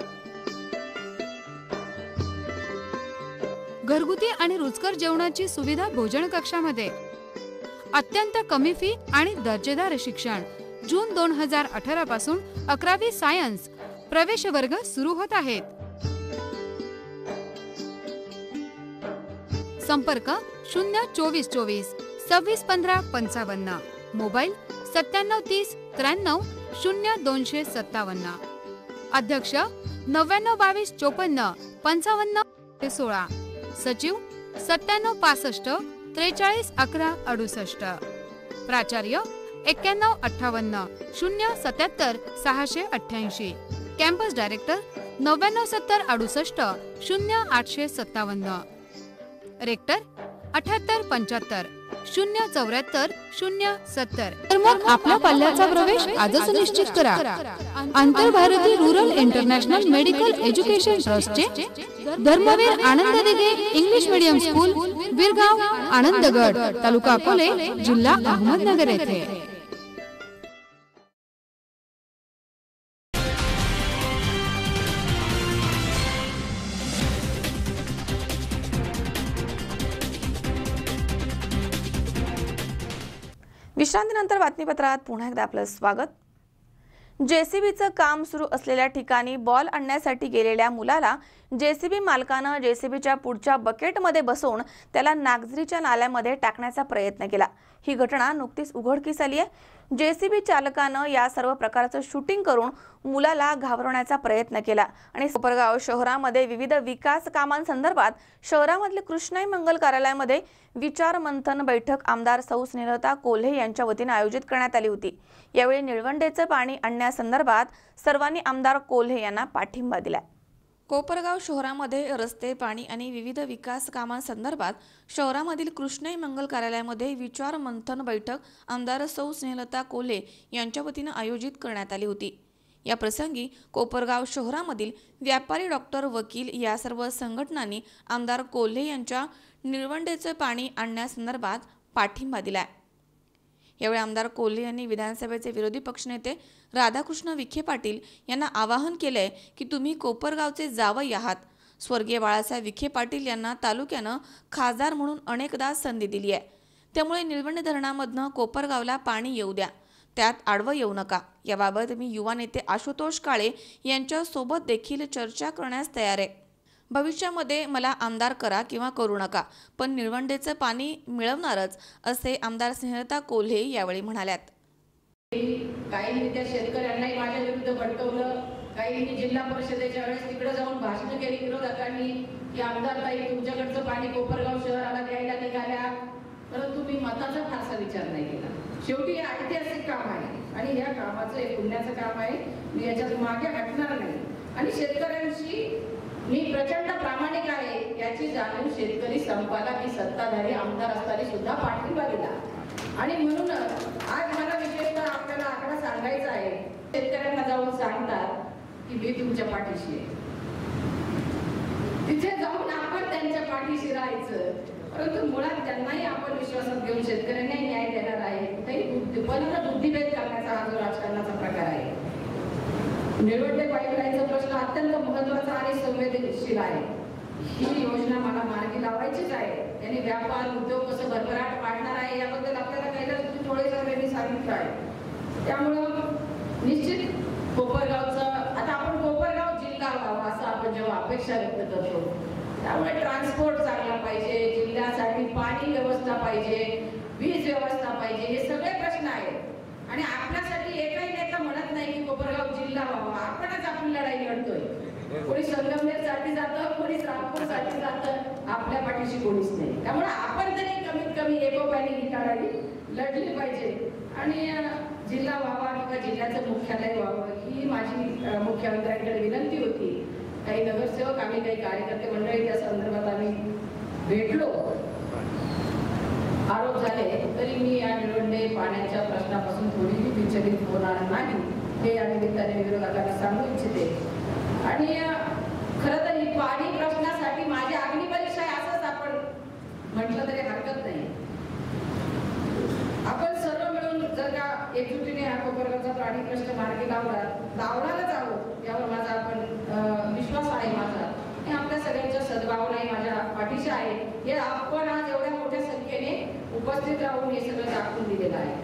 घरगुती आणि रुचकर जेवणाची सुविधा भोजन कक्षामध्ये, अत्यंत कमी फी आणि दर्जेदार शिक्षण। जून 2018 पासून 11वी सायन्स प्रवेश वर्ग सुरू होत आहेत। संपर्क 02424 261555, मोबाईल 9730 93 0257, अध्यक्ष 9922 54 55 16, सचिव 9765 43 11 68, प्राचार्य 9158 077 688, कॅम्पस डायरेक्टर 9970 68 0857, रेक्टर 7875 074 070। तर मग आपल्या पाल्याचा प्रवेश आजच निश्चित करा। आंतरभारती रूरल इंटरनॅशनल मेडिकल एज्युकेशन ट्रस्टचे Dharmaveer Anand Dighe English medium school, Veergaon, Anandgarh, taluka Akole, जिल्हा अहमदनगर येथे। विश्रांतीनंतर बातमीपत्रात पुन्हा एकदा आपलं स्वागत. जेसीबीचं काम सुरू असलेल्या ठिकाणी बॉल आणण्यासाठी गेलेल्या मुलाला जेसीबी मालकानं जेसीबीच्या पुढच्या बकेटमध्ये बसवून त्याला नागझरीच्या नाल्यामध्ये टाकण्याचा प्रयत्न केला. ही घटना नुकतीच उघडकीस आली आहे. जेसीबी चालकानं या सर्व प्रकारचं शूटिंग करून मुलाला घाबरवण्याचा प्रयत्न केला आणि कोपरगाव शहरामध्ये विविध विकास कामांसंदर्भात शहरामधले कृष्णाई मंगल कार्यालयामध्ये विचार मंथन बैठक आमदार सौ स्नेहलता कोल्हे यांच्या वतीने आयोजित करण्यात आली होती. यावेळी निळवंडेचं पाणी आणण्यासंदर्भात सर्वांनी आमदार कोल्हे यांना पाठिंबा दिला. कोपरगाव शहरामध्ये रस्ते, पाणी आणि विविध विकास कामांसंदर्भात शहरामधील कृष्णाई मंगल कार्यालयामध्ये विचार मंथन बैठक आमदार सौ स्नेहलता कोल्हे यांच्या वतीने आयोजित करण्यात आली होती. या प्रसंगी कोपरगाव शहरामधील व्यापारी, डॉक्टर, वकील या सर्व संघटनांनी आमदार कोल्हे यांच्या निळवंडेचं पाणी आणण्यासंदर्भात पाठिंबा दिला. यावेळी आमदार कोल्हे यांनी विधानसभेचे विरोधी पक्षनेते राधाकृष्ण विखे पाटील यांना आवाहन केलंय की तुम्ही कोपरगावचे जावई आहात. स्वर्गीय बाळासाहेब विखे पाटील यांना तालुक्यानं खासदार म्हणून अनेकदा संधी दिली आहे. त्यामुळे निळवंडे धरणामधनं कोपरगावला पाणी येऊ द्या, त्यात आडवं येऊ नका. याबाबत मी युवा नेते आशुतोष काळे यांच्या सोबत देखील चर्चा करण्यास तयार आहे. भविष्यामध्ये मला आमदार करा किंवा करू नका, पण निळवंडेचं पाणी मिळवणारच, असे आमदार स्नेहलता कोल्हे यावेळी म्हणाल्यात. काही त्या शेतकऱ्यांनाही माझ्या विरुद्ध भडकवलं, काही जिल्हा परिषदेच्या वेळेस तिकडे जाऊन भाषणं केली विरोधकांनी की आमदार ताई तुमच्याकडचं पाणी कोपरगाव शहराला द्यायला निघाल्या, परंतु मी मताचा फारसा विचार नाही केला. शेवटी हे ऐतिहासिक काम आहे आणि या कामाचं हे पुण्याचं काम आहे. मी याच्यात मागे हटणार नाही आणि शेतकऱ्यांशी मी प्रचंड प्रामाणिक आहे याची जाणीव शेतकरी संपाला मी सत्ताधारी आमदार असताना सुद्धा पाठिंबा दिला. आणि म्हणून आज मला विशेषतः आपल्याला आकडा सांगायचा आहे. शेतकऱ्यांना जाऊन सांगतात की मी तुमच्या पाठीशी आहे, तिथे जाऊन आपण त्यांच्या पाठीशी राहायचं, परंतु मुळात त्यांनाही आपण विश्वासात घेऊन शेतकऱ्यांनाही न्याय देणार आहे. बुद्धिभेद करण्याचा हा जो राजकारणाचा प्रकार आहे. निळवंडे पाईपलाईनचा प्रश्न अत्यंत महत्त्वाचा आणि संवेदनशील आहे. ही योजना मला मार्गी लावायचीच आहे. त्यांनी व्यापार, उद्योग कसं भरभराट वाढणार आहे याबद्दल आपल्याला कैलास थोडे साहेबांनी सांगितलं आहे. त्यामुळं निश्चित कोपरगावचं आता आपण कोपरगाव जिल्हा व्हावा असं आपण जेव्हा अपेक्षा व्यक्त करतो, त्यामुळे ट्रान्सपोर्ट चांगला पाहिजे, जिल्ह्यासाठी पाणी व्यवस्था पाहिजे, वीज व्यवस्था पाहिजे, हे सगळे प्रश्न आहेत. आणि आपल्यासाठी एकही नेता म्हणत नाही की कोपरगाव जिल्हा व्हावा. आपणच आपली लढाई लढतोय. कोणी संगमनेरसाठी जातं, कोणी रामपूरसाठी जातं, आपल्या पाठीशी कोणीच नाही. त्यामुळे आपण तरी कमीत कमी एकोप्याने ही लढाई लढली पाहिजे आणि जिल्हा व्हावा किंवा जिल्ह्याचं मुख्यालय व्हावं ही माझी मुख्यमंत्र्यांकडे विनंती होती. काही नगरसेवक, आम्ही काही कार्यकर्ते मंडळी त्या संदर्भात आम्ही भेटलो, आरोप झाले, तरी मी या निळवंडे पाण्याच्या प्रश्नापासून थोडीही विचलित होणार नाही हे या निमित्ताने विरोधकांना सांगू इच्छिते. आणि खरं तर ही पाणी प्रश्नासाठी माझी अग्निपरीक्षा आहे असंच आपण म्हटलं तरी हरकत नाही. आपण सर्व मिळून जर का एकजुटीने हा कोपरगावचा पाणी प्रश्न मार्गी लावणारच आहोत यावर माझा आपण विश्वास आहे. माझा आणि आपल्या सगळ्यांच्या सद्भावना माझ्या पाठीशी आहे. हे आपण आज एवढ्या मोठ्या संख्येने उपस्थित राहून हे सगळं दाखवून दिलेलं आहे.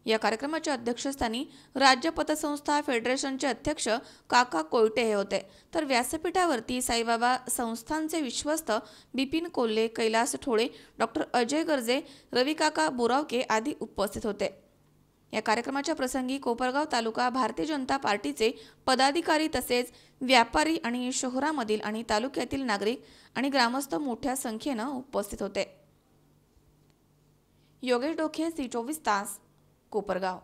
या कार्यक्रमाच्या अध्यक्षस्थानी राज्य पतसंस्था फेडरेशनचे अध्यक्ष काका कोयटे हे होते. तर व्यासपीठावरती साईबाबा संस्थांचे विश्वस्त बिपिन कोल्हे, कैलास ठोळे, डॉक्टर अजय गर्जे, रविकाका बोरावके आदी उपस्थित होते. या कार्यक्रमाच्या प्रसंगी कोपरगाव तालुका भारतीय जनता पार्टीचे पदाधिकारी तसेच व्यापारी आणि शहरामधील आणि तालुक्यातील नागरिक आणि ग्रामस्थ मोठ्या संख्येनं उपस्थित होते. योगेश डोखे, C24 तास, कोपरगाव.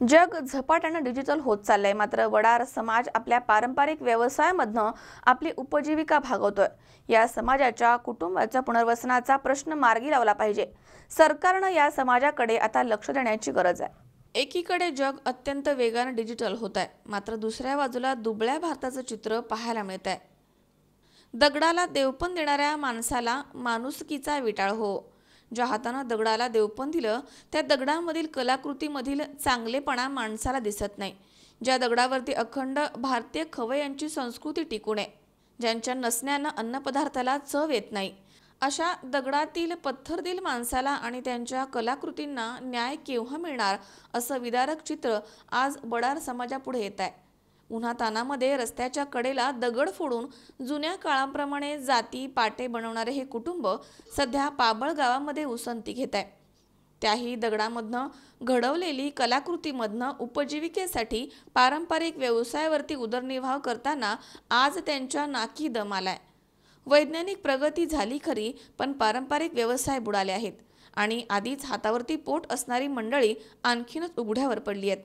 जग झपाट्यानं डिजिटल होत चाललंय, मात्र वडार समाज आपल्या पारंपरिक व्यवसायामधनं आपली उपजीविका भागवतोय. या समाजाच्या कुटुंबाच्या पुनर्वसनाचा प्रश्न मार्गी लावला पाहिजे. सरकारनं या समाजाकडे आता लक्ष देण्याची गरज आहे. एकीकडे जग अत्यंत वेगाने डिजिटल होत आहे, मात्र दुसऱ्या बाजूला दुबळ्या भारताचं चित्र पाहायला मिळत आहे. दगडाला देवपण देणाऱ्या माणसाला माणुसकीचा विटाळ हो. ज्या हातानं दगडाला देवपण दिलं त्या दगडामधील कलाकृतीमधील चांगलेपणा माणसाला दिसत नाही. ज्या दगडावरती अखंड भारतीय खवय्यांची संस्कृती टिकून आहे, ज्यांच्या नसण्यानं अन्नपदार्थाला चव येत नाही, अशा दगडातील पत्थरदिल माणसाला आणि त्यांच्या कलाकृतींना न्याय केव्हा मिळणार असं विदारक चित्र आज वडार समाजापुढे येत आहे. उन्हातानामध्ये रस्त्याच्या कडेला दगड फोडून जुन्या काळाप्रमाणे जाती पाटे बनवणारे हे कुटुंब सध्या पाबळ गावामध्ये उसंती घेत आहे. त्याही दगडामधनं घडवलेली कलाकृतीमधनं उपजीविकेसाठी पारंपरिक व्यवसायावरती उदरनिर्वाह करताना आज त्यांच्या नाकी दम आलाय. वैज्ञानिक प्रगती झाली खरी, पण पारंपरिक व्यवसाय बुडाले आहेत आणि आधीच हातावरती पोट असणारी मंडळी आणखीनच उघड्यावर पडली आहेत.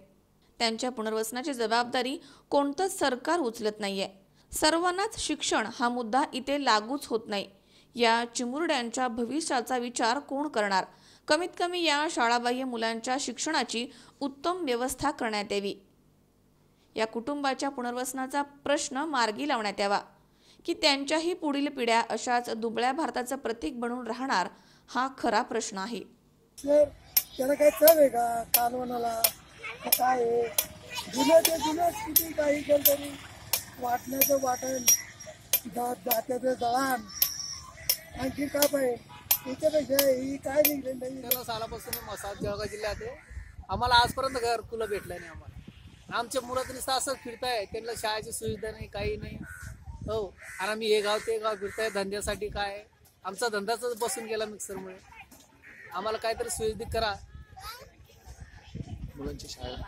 त्यांच्या पुनर्वसनाची जबाबदारी कोणतंच सरकार उचलत नाहीये. सर्वांनाच शिक्षण हा मुद्दा इथे लागूच होत नाही. या चिमुरड्यांच्या भविष्याचा विचार कोण करणार? कमीत कमी या शाळाबाह्य मुलांच्या शिक्षणाची उत्तम व्यवस्था करण्यात यावी. या कुटुंबाच्या पुनर्वसनाचा प्रश्न मार्गी लावण्यात यावा की त्यांच्याही पुढील पिढ्या अशाच दुबळ्या भारताचं प्रतीक बनून राहणार, हा खरा प्रश्न आहे. त्याला काय चव आहे का कालवणाला? काय आहे जुनं ते जुनं किती काही केलं तरी वाटण्याचं वाटण जात्याचं दळण आणखी काय पाहिजे त्याच्यापेक्षा ही काय निघलं नाही. त्याला सालापासून मसाज जळगाव जिल्ह्यात आहे. आम्हाला आजपर्यंत घरकुलं भेटलं नाही. आम्हाला आमच्या मुलं तरी असं फिरताय, त्यांना शाळेची सुविधा नाही, काही नाही. हो, आणि आम्ही हे गाव ते गाव फिरताय धंद्यासाठी. काय आमचा धंदाच बसून गेला मिक्सरमुळे. आम्हाला काहीतरी सुविधा करा.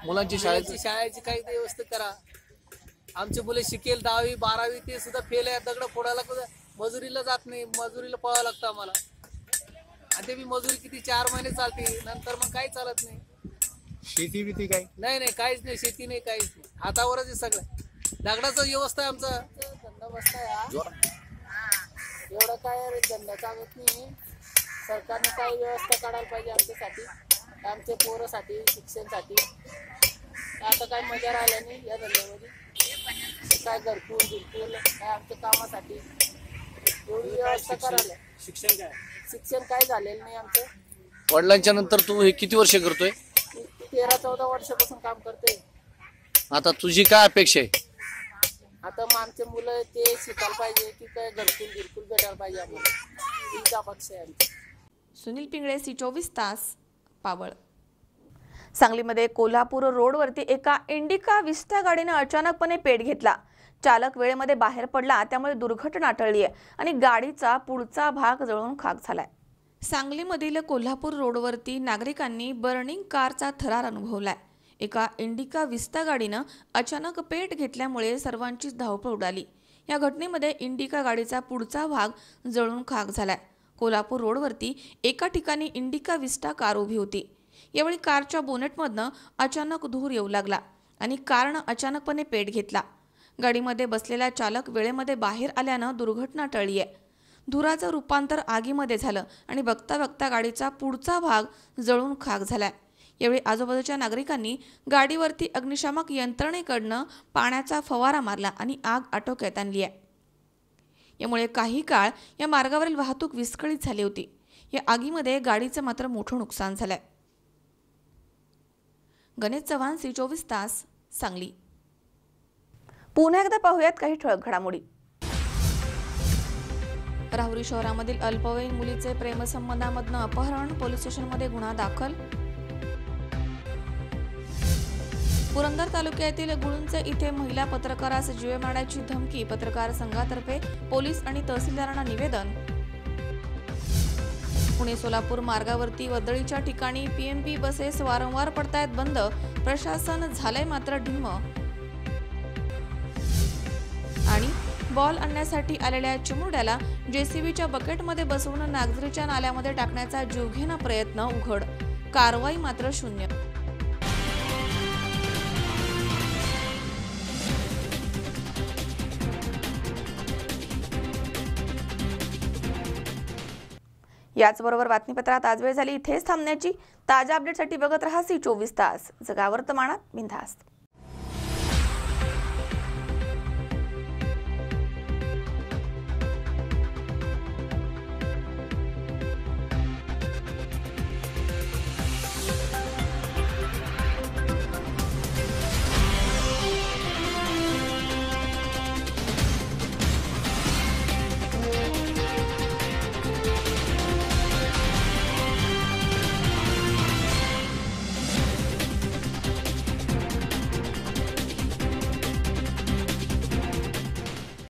मुलांची शाळेची काही व्यवस्था करा. आमचे मुले शिकेल 10वी 12वी ते सुद्धा फेल आहे. दगड फोडायला मजुरीला जात नाही, मजुरीला पळावं लागतं आम्हाला. आणि ते बी मजुरी किती 4 महिने चालते, नंतर मग काही चालत नाही. शेती बिती काही नाही, काहीच नाही. शेती नाही, काहीच नाही. हातावरच आहे सगळं. दगडाचा व्यवस्था आहे आमचा धंदा बसता आहे. एवढं काय धंदा चालत नाही. सरकारने काही व्यवस्था काढायला पाहिजे आमच्यासाठी, आमच्या पोरासाठी, शिक्षणासाठी. आता काय मजा राहिला नाही या धंद्यामध्ये. काय घरकुल काय आमच्या कामासाठी एवढी व्यवस्था करायला. शिक्षण काय झालेलं नाही आमचं. वडिलांच्या नंतर तू हे किती वर्ष करतोय? 13-14 वर्षापासून काम करते. आता तुझी काय अपेक्षा आहे? आता मग आमचे मुलं ते शिकायला पाहिजे की काय घरकुल भेटायला पाहिजे आम्हाला. हीच अपेक्षा आहे आमची. सुनील पिंगळे, C24 तास, पाबळ. सांगलीमध्ये कोल्हापूर रोडवरती एका इंडिका विस्टा गाडीने अचानकपणे पेट घेतला. चालक वेळेमध्ये बाहेर पडला, त्यामुळे दुर्घटना टळली आहे आणि गाडीचा पुढचा भाग जळून खाक झालाय. सांगलीमधील कोल्हापूर रोडवरती नागरिकांनी बर्निंग कारचा थरार अनुभवलाय. एका इंडिका विस्टा गाडीनं अचानक पेट घेतल्यामुळे सर्वांचीच धावपळ उडाली. या घटनेमध्ये इंडिका गाडीचा पुढचा भाग जळून खाक झालाय. कोल्हापूर रोडवरती एका ठिकाणी इंडिका विस्टा कार उभी होती. यावेळी कारच्या बोनेटमधनं अचानक धूर येऊ लागला आणि कारनं अचानकपणे पेट घेतला. गाडीमध्ये बसलेला चालक वेळेमध्ये बाहेर आल्यानं दुर्घटना टळली आहे. धुराचं रूपांतर आगीमध्ये झालं आणि बघता बघता गाडीचा पुढचा भाग जळून खाक झालाय. यावेळी आजूबाजूच्या नागरिकांनी गाडीवरती अग्निशामक यंत्रणेकडनं पाण्याचा फवारा मारला आणि आग आटोक्यात आणली आहे. यामुळे काही काळ या मार्गावरील वाहतूक विस्कळीत झाली होती. या आगीमध्ये गाडीचं मात्र मोठं नुकसान झालंय. गणेश चव्हाण, C24 तास, सांगली. पुन्हा एकदा पाहूयात काही ठळक घडामोडी. राहुरी शहरामधील अल्पवयीन मुलीचे प्रेमसंबंधामधनं अपहरण, पोलीस स्टेशनमध्ये गुन्हा दाखल. पुरंदर तालुक्यातील गुळुंचे इथे महिला पत्रकारास जीवे मारण्याची धमकी. पत्रकार संघातर्फे पोलीस आणि तहसीलदारांना निवेदन. पुणे सोलापूर मार्गावरती वर्दळीच्या ठिकाणी PMP बसेस वारंवार पडतायत बंद. प्रशासन झालंय मात्र ढिम्म. आणि बॉल आणण्यासाठी आलेल्या चिमुरड्याला JCBच्या बकेटमध्ये बसवून नागझरीच्या नाल्यामध्ये टाकण्याचा जीवघेणा प्रयत्न उघड. कारवाई मात्र शून्य. याचबरोबर बातमीपत्रात आज वेळ झाली इथेच थांबण्याची. ताज्या अपडेटसाठी बघत रहा C24 तास. जगा वर्तमानात बिनधास्त.